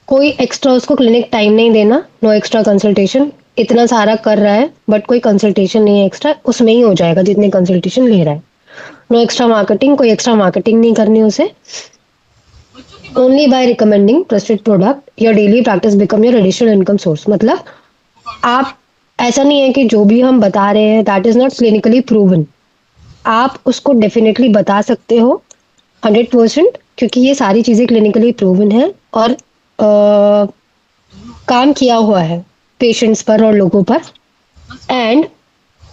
S1: कोई एक्स्ट्रा उसको क्लिनिक टाइम नहीं देना, नो एक्स्ट्रा कंसल्टेशन। इतना सारा कर रहा है बट कोई कंसल्टेशन नहीं है एक्स्ट्रा, उसमें ही हो जाएगा जितने कंसल्टेशन ले रहा है। नो एक्स्ट्रा मार्केटिंग, कोई एक्स्ट्रा मार्केटिंग नहीं करनी उसे। Only by recommending trusted product your daily practice become your additional income source. मतलब आप, ऐसा नहीं है कि जो भी हम बता रहे हैं that is not clinically proven. आप उसको डेफिनेटली बता सकते हो 100%, क्योंकि ये सारी चीज़ें क्लिनिकली प्रूवन है और काम किया हुआ है पेशेंट्स पर और लोगों पर। एंड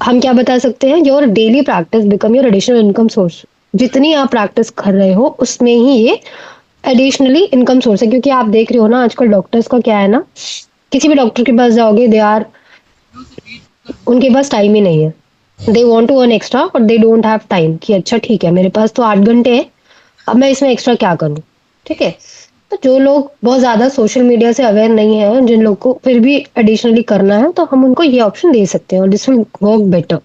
S1: हम क्या बता सकते हैं, your daily practice become your additional income source. जितनी आप प्रैक्टिस कर रहे हो उसमें ही ये एडिशनली इनकम सोर्स है। क्योंकि आप देख रहे हो ना आजकल डॉक्टर्स का क्या है ना, किसी भी डॉक्टर के पास जाओगे उनके पास टाइम ही नहीं है। They want to earn extra और दे डोंट हैव टाइम कि अच्छा ठीक है मेरे पास तो 8 घंटे है, अब मैं इसमें एक्स्ट्रा क्या करूँ। ठीक है, तो जो लोग बहुत ज़्यादा सोशल मीडिया से अवेयर नहीं है, जिन लोग को फिर भी एडिशनली करना है, तो हम उनको ये ऑप्शन दे सकते हैं और दिस विल वर्क बेटर।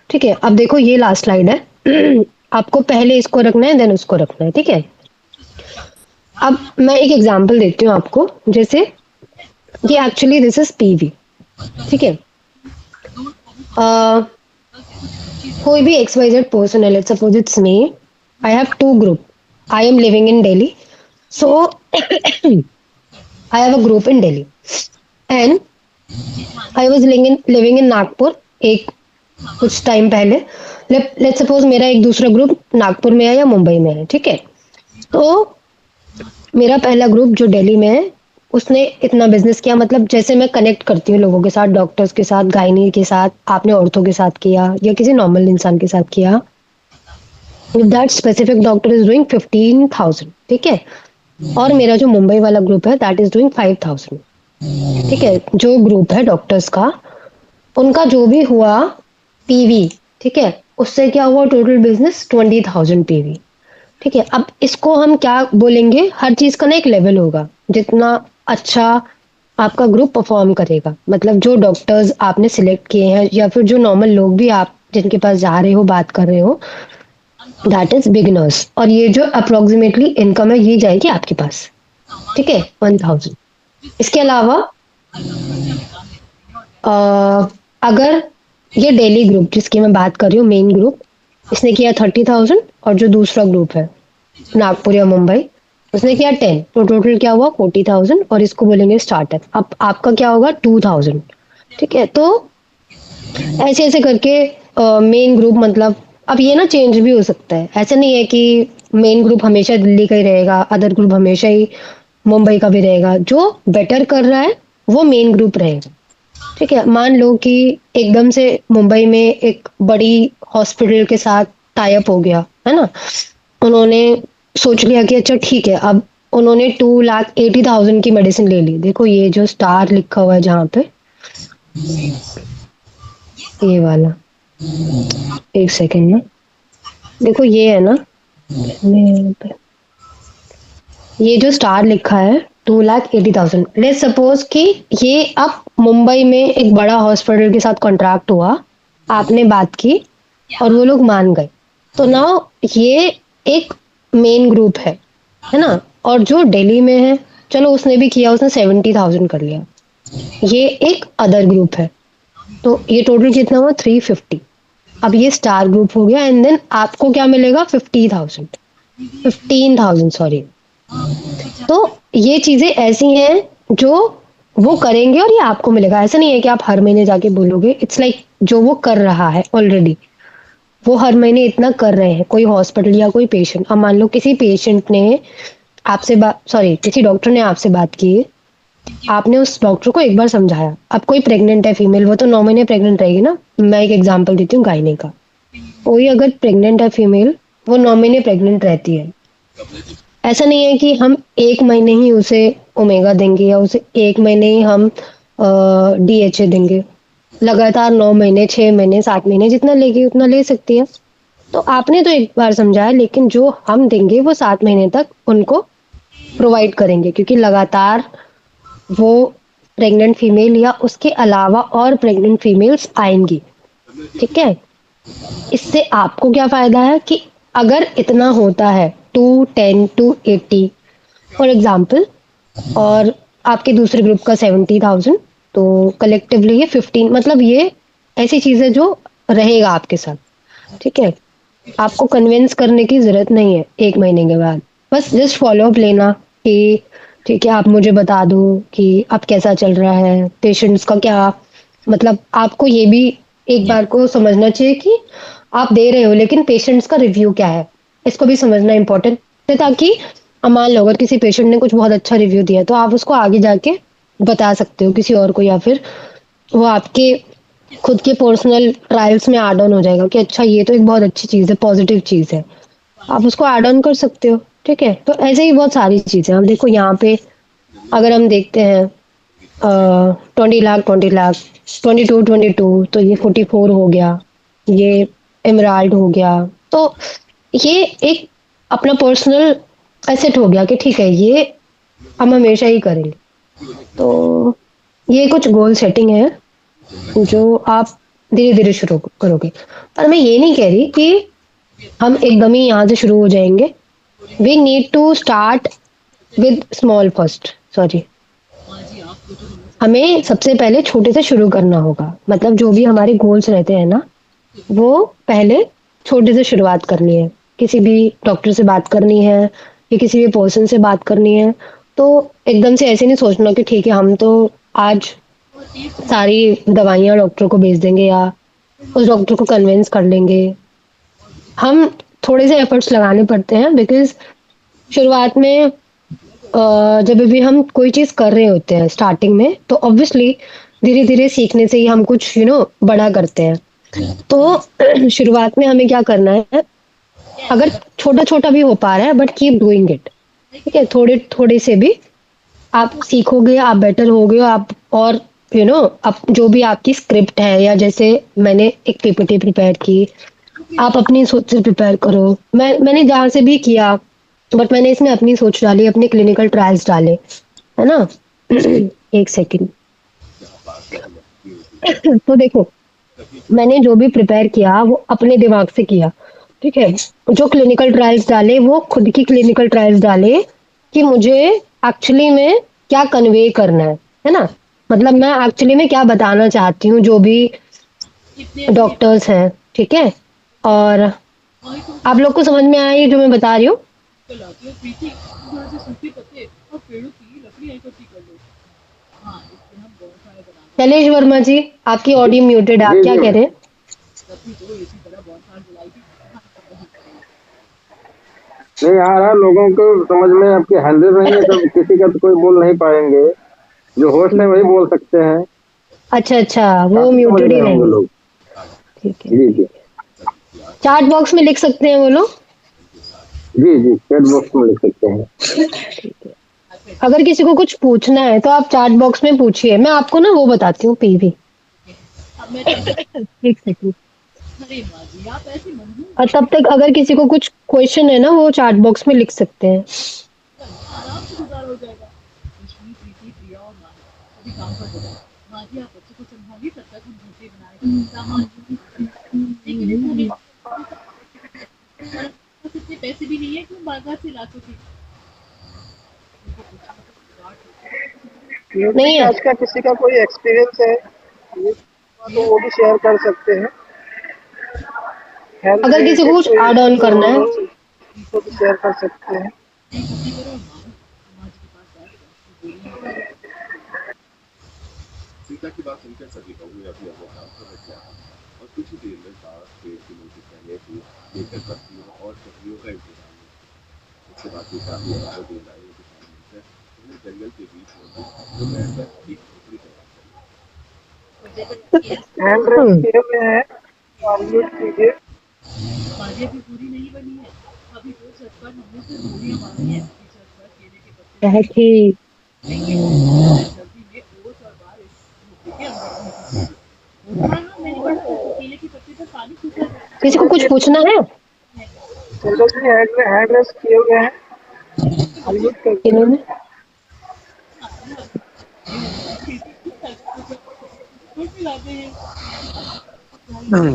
S1: ठीक है, अब देखो ये लास्ट स्लाइड है आपको पहले इसको रखना है देन उसको रखना है। ठीक है, अब मैं एक एग्जांपल देती हूँ आपको, जैसे ये एक्चुअली दिस इज पीवी। ठीक है, कोई भी XYZ पर्सन है, let's suppose it's me, I have 2 group, I am living in Delhi, so I have a group in Delhi and I was living in Nagpur एक कुछ टाइम पहले। लेट्स सपोज मेरा एक दूसरा ग्रुप नागपुर में है या मुंबई में है। ठीक है, तो मेरा पहला ग्रुप जो दिल्ली में है उसने इतना बिजनेस किया, मतलब जैसे मैं कनेक्ट करती हूँ लोगों के साथ, डॉक्टर्स के साथ, गायनी के साथ, आपने औरतों के साथ किया या किसी नॉर्मल इंसान के साथ किया, that specific doctor is doing 15,000। ठीक है, और मेरा जो मुंबई वाला ग्रुप है दैट इज डूइंग 5,000। ठीक है, जो ग्रुप है डॉक्टर्स का, उनका जो भी हुआ पीवी, ठीक है, उससे क्या हुआ टोटल बिजनेस 20,000 पीवी। ठीक है, अब इसको हम क्या बोलेंगे, हर चीज का ना एक लेवल होगा, जितना अच्छा आपका ग्रुप परफॉर्म करेगा, मतलब जो डॉक्टर्स आपने सिलेक्ट किए हैं या फिर जो नॉर्मल लोग भी आप जिनके पास जा रहे हो बात कर रहे हो, दैट इज बिगिनर्स। और ये जो अप्रोक्सीमेटली इनकम है ये जाएगी आपके पास। ठीक है, 1,000। इसके अलावा अगर ये डेली ग्रुप जिसकी मैं बात कर रही हूँ, मेन ग्रुप, इसने किया 30,000 और जो दूसरा ग्रुप है नागपुर या मुंबई उसने किया 10, तो टोटल क्या हुआ 40,000 और इसको बोलेंगे स्टार्टर। अब आपका क्या होगा 2,000। ठीक है, तो ऐसे ऐसे करके मेन ग्रुप, मतलब अब ये ना चेंज भी हो सकता है, ऐसा नहीं है कि मेन ग्रुप हमेशा दिल्ली का ही रहेगा, अदर ग्रुप हमेशा ही मुंबई का भी रहेगा। जो बेटर कर रहा है वो मेन ग्रुप रहेगा। ठीक है, मान लो कि एकदम से मुंबई में एक बड़ी हॉस्पिटल के साथ टाई अप हो गया है ना, उन्होंने सोच लिया कि अच्छा ठीक है, अब उन्होंने 2,80,000 की मेडिसिन ले ली। देखो ये जो स्टार लिखा हुआ है जहाँ पे, ये वाला, एक सेकेंड में, देखो ये है ना, ये जो स्टार लिखा है 2,80,000, लेट्स सपोज कि ये अब मुंबई में एक बड़ा हॉस्पिटल के साथ कॉन्ट्रैक्ट हुआ, आपने बात की और वो लोग मान गए, तो नाउ ये एक मेन ग्रुप है ना। और जो दिल्ली में है, चलो उसने भी किया, उसने 70,000 कर लिया, ये एक अदर ग्रुप है, तो ये टोटल कितना हुआ 350। अब ये स्टार ग्रुप हो गया एंड देन आपको क्या मिलेगा 50,000, 15,000 सॉरी। तो ये चीजें ऐसी हैं जो वो करेंगे और ये आपको मिलेगा। ऐसा नहीं है कि आप हर महीने जाके बोलोगे, इट्स लाइक जो वो कर रहा है ऑलरेडी, वो हर महीने इतना कर रहे हैं। कोई हॉस्पिटल या कोई पेशेंट, अब मान लो किसी पेशेंट ने आपसे बात, सॉरी किसी डॉक्टर ने आपसे बात की, आपने उस डॉक्टर को एक बार समझाया, अब कोई प्रेग्नेंट है फीमेल, वो तो 9 महीने प्रेग्नेंट रहेगी ना, मैं एक एग्जांपल देती हूँ गायने का। कोई अगर प्रेग्नेंट है फीमेल, वो 9 महीने प्रेग्नेंट रहती है। ऐसा नहीं है कि हम 1 महीने ही उसे ओमेगा देंगे या उसे 1 महीने ही हम डीएचए देंगे। लगातार 9 महीने, 6 महीने, 7 महीने जितना लेगी उतना ले सकती है। तो आपने तो एक बार समझाया, लेकिन जो हम देंगे वो 7 महीने तक उनको प्रोवाइड करेंगे, क्योंकि लगातार वो प्रेग्नेंट फीमेल या उसके अलावा और प्रेग्नेंट फीमेल्स आएँगी, ठीक है? इससे आपको क्या फ़ायदा है कि अगर इतना होता है 210 टू 80 फॉर एग्ज़ाम्पल, और आपके दूसरे ग्रुप का 70,000, तो कलेक्टिवली ये 15, मतलब ये ऐसी चीज़ है जो रहेगा आपके साथ, ठीक है? आपको कन्विंस करने की ज़रूरत नहीं है 1 महीने के बाद। बस जस्ट फ़ॉलो-अप लेना कि ठीक है, आप मुझे बता दो कि अब कैसा चल रहा है, पेशेंट्स का क्या, मतलब आपको ये भी एक बार को समझना चाहिए कि आप दे रहे हो, लेकिन पेशेंट्स का रिव्यू क्या है? इसको भी समझना इम्पोर्टेंट है, ताकि मान लो अगर किसी पेशेंट ने कुछ बहुत अच्छा रिव्यू दिया, तो आप उसको आगे जाके बता सकते हो किसी और को, या फिर वो आपके खुद के पर्सनल ट्रायल्स में ऐड ऑन हो जाएगा कि अच्छा ये तो एक बहुत अच्छी चीज़ है, पॉजिटिव चीज़ है। आप उसको ऐड ऑन कर सकते हो, ठीक है? तो ऐसे ही बहुत सारी चीज़ें हैं। अब देखो यहाँ पे अगर हम देखते हैं 20 लाख 20 लाख, 22 तो ये 44 हो गया, ये एमराल्ड हो गया। तो ये एक अपना पर्सनल एसेट हो गया कि ठीक है, ये हम हमेशा ही करेंगे। तो ये कुछ गोल सेटिंग है जो आप धीरे-धीरे शुरू करोगे। पर मैं ये नहीं कह रही कि हम एकदम ही यहाँ से शुरू हो जाएँगे। We need to start with small first, sorry. हमें सबसे पहले छोटे से शुरू करना होगा। मतलब जो भी हमारे गोल्स रहते हैं ना, वो पहले छोटे से शुरुआत करनी है। किसी भी डॉक्टर से बात करनी है या किसी भी पर्सन से बात करनी है, तो एकदम से ऐसे नहीं सोचना कि ठीक है, हम तो आज सारी दवाइयाँ डॉक्टर को भेज देंगे या उस डॉक्टर को कन्विंस कर लेंगे। हम थोड़े से एफर्ट्स लगाने पड़ते हैं, बिकॉज़ शुरुआत में जब भी हम कोई चीज़ कर रहे होते हैं स्टार्टिंग में, तो ऑब्वियसली धीरे-धीरे सीखने से ही हम कुछ बड़ा करते हैं। तो शुरुआत में हमें क्या करना है, अगर छोटा-छोटा भी हो पा रहा है, बट कीप डूइंग इट, ठीक है? थोड़े-थोड़े से भी आप सीखोगे, आप बेटर होगे, आप और अब जो भी आपकी स्क्रिप्ट है, या जैसे मैंने एक पीपीटी प्रिपेयर की, आप अपनी सोच से प्रिपेयर करो। मैंने जहाँ से भी किया, बट मैंने इसमें अपनी सोच डाली, अपने क्लिनिकल ट्रायल्स डाले, है ना? एक सेकंड। तो देखो, मैंने जो भी प्रिपेयर किया वो अपने दिमाग से किया, ठीक है? जो क्लिनिकल ट्रायल्स डाले वो खुद की क्लिनिकल ट्रायल्स डाले कि मुझे एक्चुअली में क्या कन्वे करना है ना? मतलब मैं एक्चुअली में क्या बताना चाहती हूँ, जो भी डॉक्टर्स हैं, ठीक है? और आप लोग को समझ में आया ये जो मैं बता रही हूँ? शैलेश वर्मा जी, आपकी ऑडियो म्यूटेड है, आप
S2: जी
S1: क्या
S2: जी।
S1: कह रहे हैं?
S2: नहीं आ रहा, लोगों को समझ में आपकी हाजिर नहीं है, तो किसी का तो कोई बोल नहीं पाएंगे। जो होस्ट है वही बोल सकते हैं,
S1: अच्छा अच्छा, वो
S2: काफी समझ
S1: म्यूटेड ही
S2: रहे होंगे
S1: रहेंगे।
S2: लोग।
S1: ठीक है
S2: जी
S1: ठीक
S2: जी।
S1: है। चैट बॉक्स में लिख सकते हैं वो लोग।
S2: जी जी, चैट बॉक्स में लिख सकते हैं।
S1: ठीक है। अगर किसी को कुछ पूछना है तो आप चैट बॉक्स में पूछिए, मैं आपको ना वो बताती हूँ पीवी। एक सेकंड। और तब तक अगर किसी को कुछ क्वेश्चन है ना, वो चैट बॉक्स में लिख सकते हैं।
S3: म्यूजिक
S1: नहीं है।
S3: क्लास का किसी का कोई एक्सपीरियंस है तो वो भी शेयर कर सकते हैं। हेल्थ
S1: अगर किसी को
S3: रिलेटेड
S1: कुछ
S3: कोई
S1: ऐड ऑन
S3: इशू
S1: करना
S3: हो
S1: है।
S3: तो भी शेयर कर सकते हैं। हैंड रेस
S1: हम्म,
S3: किए हुए हैं, अनम्यूट कीजिए।
S1: बहुत ही किसी को कुछ पूछना है?
S3: चंदन जी हैंड रेस किए हुए हैं, अनम्यूट कर दीजिए।
S1: इन्होंने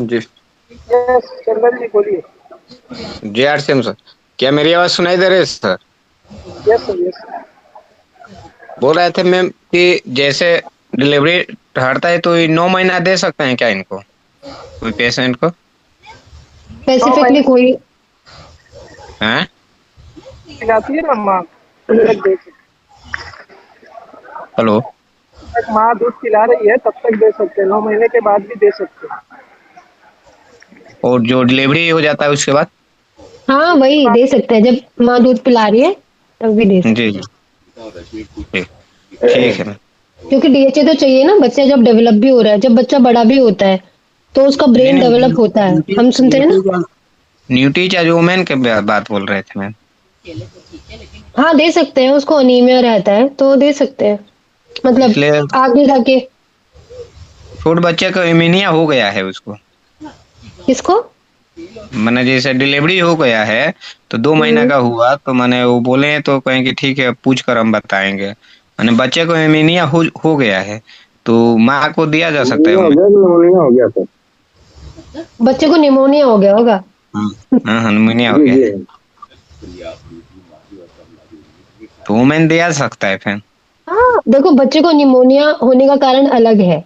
S4: जी
S3: यस चंदन जी बोलिए।
S4: जी आरसीएम सर, क्या मेरी आवाज सुनाई दे रही है sir?
S3: Yes sir yes sir.
S4: बोल रहे थे मैम कि जैसे डिलीवरी हटता है तो ये 9 महीना दे सकते हैं क्या इनको, कोई पेशेंट को?
S3: 9
S1: स्पेसिफिकली
S3: महीने
S1: कोई
S4: हैं?
S3: खिलाती है ना माँ, तब तक दे सकते
S4: हेलो?
S3: हैं। तक माँ दूध पिला रही है तब तक दे सकते हैं, 9 महीने के बाद भी दे सकते हैं।
S4: और जो डिलीवरी हो जाता है उसके बाद?
S1: हाँ वही दे सकते हैं, जब माँ दूध पिला रही है तब भी दे सकते
S4: जी जी ठीक ठीक है मैम।
S1: हैं। क्योंकि डीएचए तो चाहिए ना, बच्चा जब डेवलप भी हो रहा है, जब बच्चा बड़ा भी होता है तो उसका
S4: नहीं
S1: ब्रेन
S4: नहीं,
S1: डेवलप होता है, हम सुनते हैं ना।
S4: न्यूटी चार्ज वुमेन के बात बोल रहे थे मैम।
S1: हाँ दे सकते हैं, उसको अनीमिया रहता है तो दे सकते हैं, मतलब
S4: इसलिए
S1: आगे जाके।
S4: छोटे बच्चे को इम्यूनिया हो गया है उसको,
S1: किसको?
S4: मैंने जैसे डिलीवरी हो गया है तो 2 महीना का हुआ तो मैंने वो बोले तो कहें कि ठीक है पूछ कर हम बताएंगे। मैंने बच्चे को एनीमिया हो गया है तो माँ को दिया जा सकता है
S2: निमोनिया हो गया कि निमोनिया हो गया सर?
S1: बच्चे को निमोनिया हो गया होगा।
S4: हाँ हाँ निमोनिया हो
S2: जी
S4: गया
S2: जी
S4: है तो वुमेन दिया जा सकता है फिर।
S1: हाँ देखो, बच्चे को निमोनिया होने का कारण अलग है,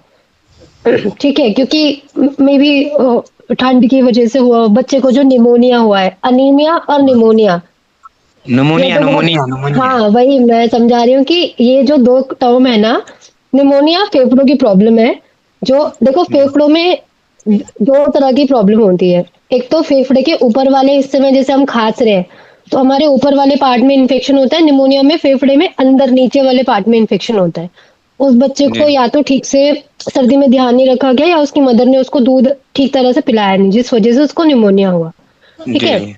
S1: ठीक है, क्योंकि मे बी ठंड की वजह से हुआ, बच्चे को जो निमोनिया हुआ है, अनीमिया और निमोनिया, ये
S4: निमोनिया
S1: दो बहुत।
S4: निमोनिया निमोनिया
S1: हाँ वही मैं समझा रही हूँ कि ये जो दो टर्म है ना, निमोनिया फेफड़ों की प्रॉब्लम है। जो देखो फेफड़ों में दो तरह की प्रॉब्लम होती है। एक तो फेफड़े के ऊपर वाले हिस्से में जैसे हम खांस रहे हैं तो हमारे ऊपर वाले पार्ट में इन्फेक्शन होता है, निमोनिया में फेफड़े में अंदर नीचे वाले पार्ट में इन्फेक्शन होता है। उस बच्चे
S4: जी
S1: को या तो ठीक से सर्दी में ध्यान नहीं रखा गया, या उसकी मदर ने उसको दूध ठीक तरह से पिलाया नहीं, जिस वजह से उसको निमोनिया हुआ। ठीक
S4: जी
S1: है।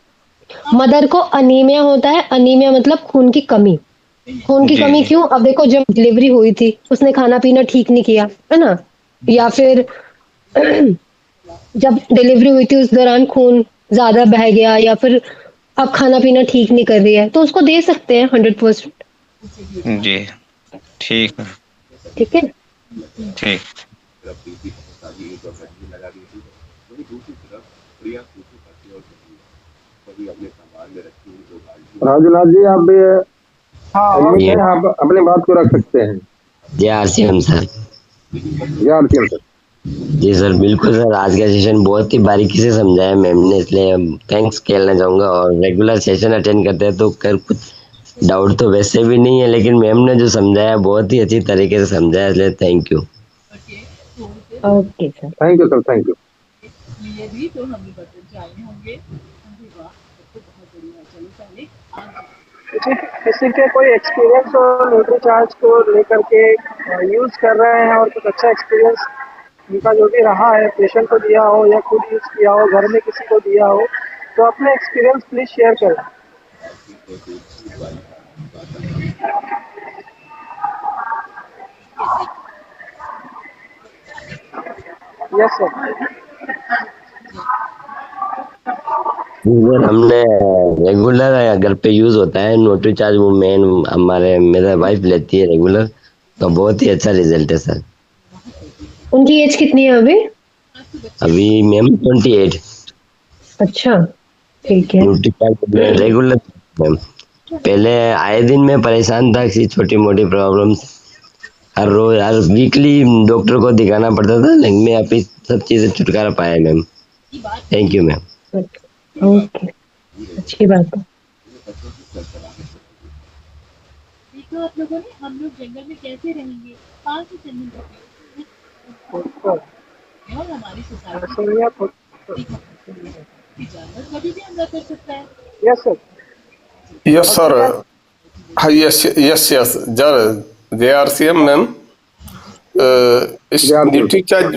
S1: मदर को अनीमिया होता है, अनीमिया मतलब खून की कमी। खून की
S4: जी
S1: कमी
S4: जी
S1: क्यों? अब देखो जब डिलीवरी हुई थी उसने खाना पीना ठीक नहीं किया है ना, या फिर जब डिलीवरी हुई थी उस दौरान खून ज्यादा बह गया, या फिर अब खाना पीना ठीक नहीं कर रही है, तो उसको दे सकते हैं 100%।
S4: जी ठीक है
S1: ठीक है।
S4: ठीक।
S2: राजूनाथ जी आप भी
S3: हाँ और
S2: एडमिट
S5: ये
S2: हैं, आप अपनी बात को रख सकते हैं।
S5: जय आरसीएम सर।
S2: जी आरसीएम सर।
S5: जी सर बिल्कुल सर, आज का सेशन बहुत ही बारीकी से समझाया मैम ने, इसलिए थैंक्स कहना चाहूँगा। और रेगुलर सेशन अटेंड करते हैं तो कर कुछ डाउट तो वैसे भी नहीं है, लेकिन मैम ने जो समझाया बहुत ही अच्छी तरीके से समझाया, इसलिए thank you.
S1: Okay sir.
S2: Thank you sir, thank you.
S3: किसी के कोई एक्सपीरियंस हो न्यूट्री चार्ज को लेकर के यूज कर रहे हैं और कुछ अच्छा एक्सपीरियंस उनका जो भी रहा है, पेशेंट को दिया हो या खुद यूज किया हो, घर में किसी को दिया हो, तो अपने एक्सपीरियंस प्लीज शेयर करें। Yes sir.
S5: सर हमने रेगुलर घर पे यूज होता है न्यूट्री चार्ज, वो मेन हमारे मेरा वाइफ लेती है रेगुलर, तो बहुत ही अच्छा रिजल्ट है सर।
S1: उनकी एज कितनी है अभी?
S5: अभी मैम 28।
S1: अच्छा ठीक है।
S5: Nutri charge regular ma'am. पहले आए दिन में परेशान था, किसी छोटी मोटी प्रॉब्लम हर रोज हर वीकली डॉक्टर को दिखाना पड़ता था, लेकिन मैं अभी सब चीजें छुटकारा पाया ma'am. Thank you ma'am.
S1: Okay, अच्छी बात है।
S3: सुनिए yes sir.
S6: Yes, sir. Yes. JRCM, ma'am. इस
S2: JRCM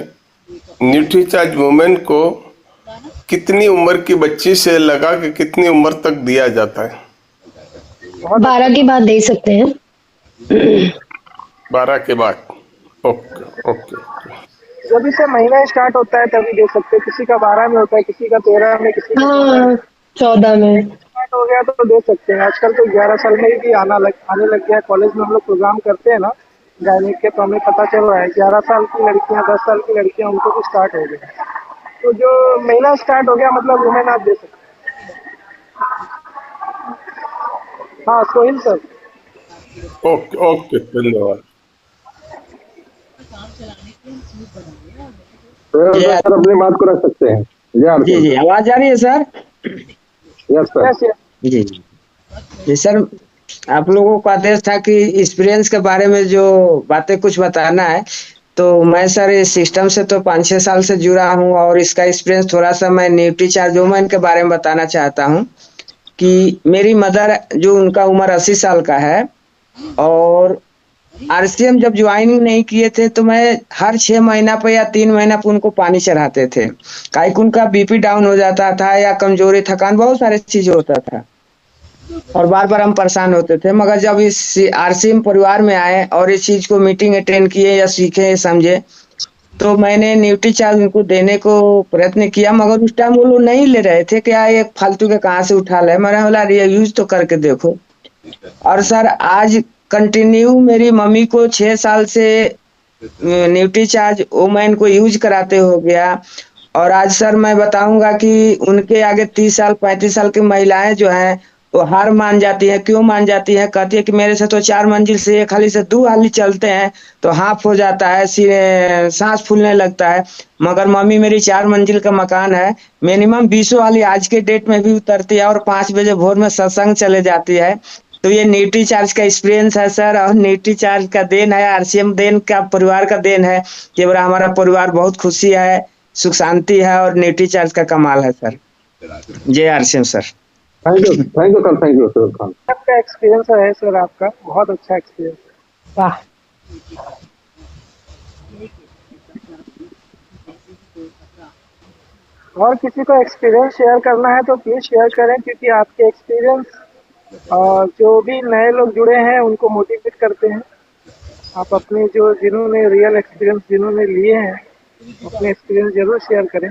S6: न्यूट्री चार्ज मूवमेंट को कितनी उम्र की बच्ची से लगा के कितनी उम्र तक दिया जाता है?
S1: 12 के बाद दे सकते हैं।
S6: 12 के बाद। Okay okay.
S3: जब इसे महीना स्टार्ट होता है तभी दे सकते हैं, किसी का 12 में होता है, किसी का 13 में, किसी का 14 में।
S1: हाँ, 14 में।
S3: स्टार्ट हो गया तो दे सकते हैं। आजकल तो 11 साल में ही आने लग गया है। कॉलेज में हम लोग प्रोग्राम करते हैं ना गायनिक के, तो हमें पता चल रहा है 11 साल की लड़कियां, 10 साल की लड़कियां, उनको भी स्टार्ट हो गया है। तो जो महीना स्टार्ट हो गया मतलब वुमेन आप दे सकते हैं। हाँ सोहिल सर।
S6: ओके ओके, धन्यवाद।
S2: तो
S7: जी
S2: सर अपनी बात को रख सकते हैं। जी हाँ
S7: जी जी, आवाज आ रही है sir?
S2: Yes sir.
S3: Yes yes.
S7: जी जी सर, आप लोगों का आदेश था कि एक्सपीरियंस के बारे में जो बातें कुछ बताना है, तो मैं सर इस सिस्टम से तो 5-6 साल से जुड़ा हूँ और इसका एक्सपीरियंस थोड़ा सा मैं न्यूट्री चार्ज वुमेन के बारे में बताना चाहता हूँ कि मेरी मदर जो उनका उम्र 80 साल का है और आरसीएम जब ज्वाइनिंग नहीं किए थे तो मैं हर 6 महीना पे या 3 महीना पे उनको पानी चढ़ाते थे। काहे कि उनका बीपी डाउन हो जाता था या कमजोरी थकान बहुत सारे चीज होता था और बार बार हम परेशान होते थे। मगर जब इस आरसीएम परिवार में आए और इस चीज को मीटिंग अटेंड किए या सीखे समझे, तो मैंने न्यूट्री चार्ज उनको देने को प्रयत्न किया। मगर उस टाइम वो लोग नहीं ले रहे थे, क्या ये फालतू के कहाँ से उठा ले। मैंने बोला ये यूज तो करके देखो। और सर आज कंटिन्यू मेरी मम्मी को 6 साल से न्यूट्री चार्ज वुमेन को यूज कराते हो गया। और आज सर मैं बताऊंगा कि उनके आगे 30 साल 35 साल की महिलाएं जो हैं वो हार मान जाती है। क्यों मान जाती है? कहती है कि मेरे से तो 4 मंजिल से एक हाली से 2 हाली चलते हैं तो हाफ हो जाता है, सांस फूलने लगता है। मगर मम्मी मेरी 4 मंजिल का मकान है, मिनिमम 20 हाली आज के डेट में भी उतरती है और 5 बजे भोर में सत्संग चले जाती है। तो ये न्यूट्री चार्ज का एक्सपीरियंस है सर, और न्यूट्री चार्ज का देन है, आरसीएम देन का परिवार का देन है कि बड़ा हमारा परिवार बहुत खुशी है, सुख शांति है और न्यूट्री चार्ज का कमाल है सर। जय RCM sir.
S2: Thank you sir, thank you sir Khan.
S3: आपका एक्सपीरियंस है सर, आपका बहुत अच्छा एक्सपीरियंस है।
S1: वाह।
S3: और किसी को एक्सपीरियंस शेयर करना है तो प्लीज शेयर करें, क्योंकि आपके एक्सपीरियंस जो भी नए लोग जुड़े हैं उनको मोटिवेट करते हैं। आप अपने जो जिन्होंने रियल एक्सपीरियंस जिन्होंने लिए हैं अपने एक्सपीरियंस जरूर शेयर करें।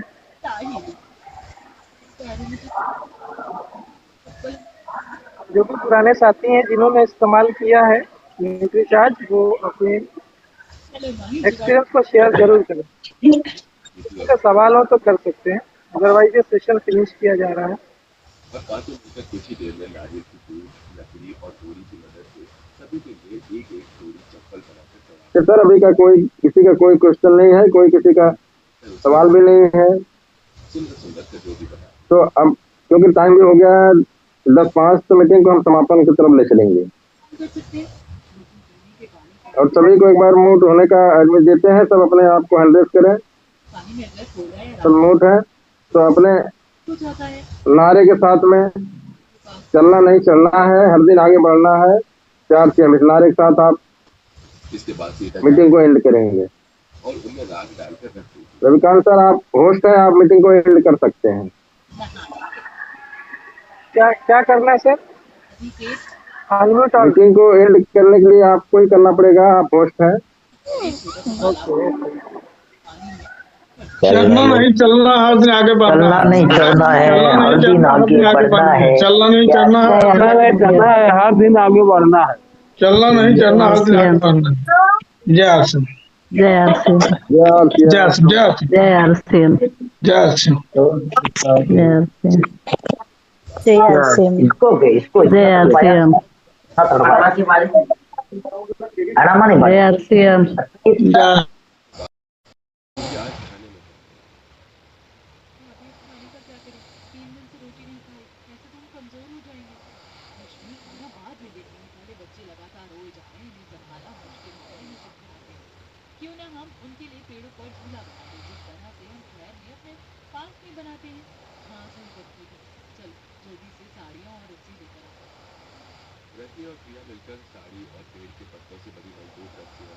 S3: जो भी पुराने साथी हैं जिन्होंने इस्तेमाल किया है न्यूट्री चार्ज, वो अपने एक्सपीरियंस को शेयर जरूर करें। किसी का सवाल हो तो कर सकते हैं, अदरवाइज ये सेशन फिनिश किया जा रहा है।
S2: तो सर अभी का कोई किसी का कोई क्वेश्चन नहीं है, कोई किसी का सवाल भी नहीं है, तो अब क्योंकि टाइम भी हो गया है 10:05, तो मीटिंग को हम समापन की तरफ ले चलेंगे और सभी को एक बार म्यूट होने का एडमिट देते हैं। सब अपने आप को हैंडरेस करें। सब म्यूट है तो अपने नारे के साथ में चलना नहीं चलना है, हर दिन आगे बढ़ना है। 4 से इस नारे के साथ आप मीटिंग को एंड करेंगे। रविकांत सर आप होस्ट हैं, आप मीटिंग को एंड कर सकते हैं।
S3: क्या क्या करना है सर? Unmute all.
S2: मीटिंग को एंड करने के लिए आपको ही करना पड़ेगा, आप होस्ट हैं।
S8: चलना नहीं चलना, हर दिन आगे बढ़ना
S9: चलना
S8: है।
S9: नहीं चलना है,
S8: चलना
S9: हर
S8: नहीं
S9: दिन
S8: चलना, हर
S9: आगे
S8: दिन आगे
S9: बढ़ना
S8: बढ़ना है।
S9: है।
S8: चलना नहीं
S9: क्या
S8: चलना, हर दिन आगे बढ़ना है।
S3: हर दिन आगे बढ़ना है।
S8: चलना नहीं चलना, हर दिन आगे बढ़ना है। जय आरसीएम।
S9: जय आरसीएम।
S8: जय आरसीएम।
S9: जय आरसीएम।
S8: जय आरसीएम।
S9: जय आरसीएम।
S1: जय आरसीएम।
S9: जय आरसीएम। जय आरसीएम।
S8: जय
S10: क्यों ना हम उनके लिए पेड़ों पर झूला बना दें, जिस तरह से हम शहर में अपने पार्क में बनाते हैं। हाँ सुन सकती है। चल जल्दी से साड़ियाँ और रस्सी लेकर आ।
S11: रश्मि और प्रिया मिलकर साड़ी और पेड़ के पत्तों से बनी मजबूत रस्सियां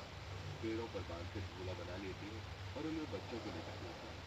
S11: पेड़ों पर बांधकर झूला बना लेती है और उनमें बच्चों को लेकर जाती है।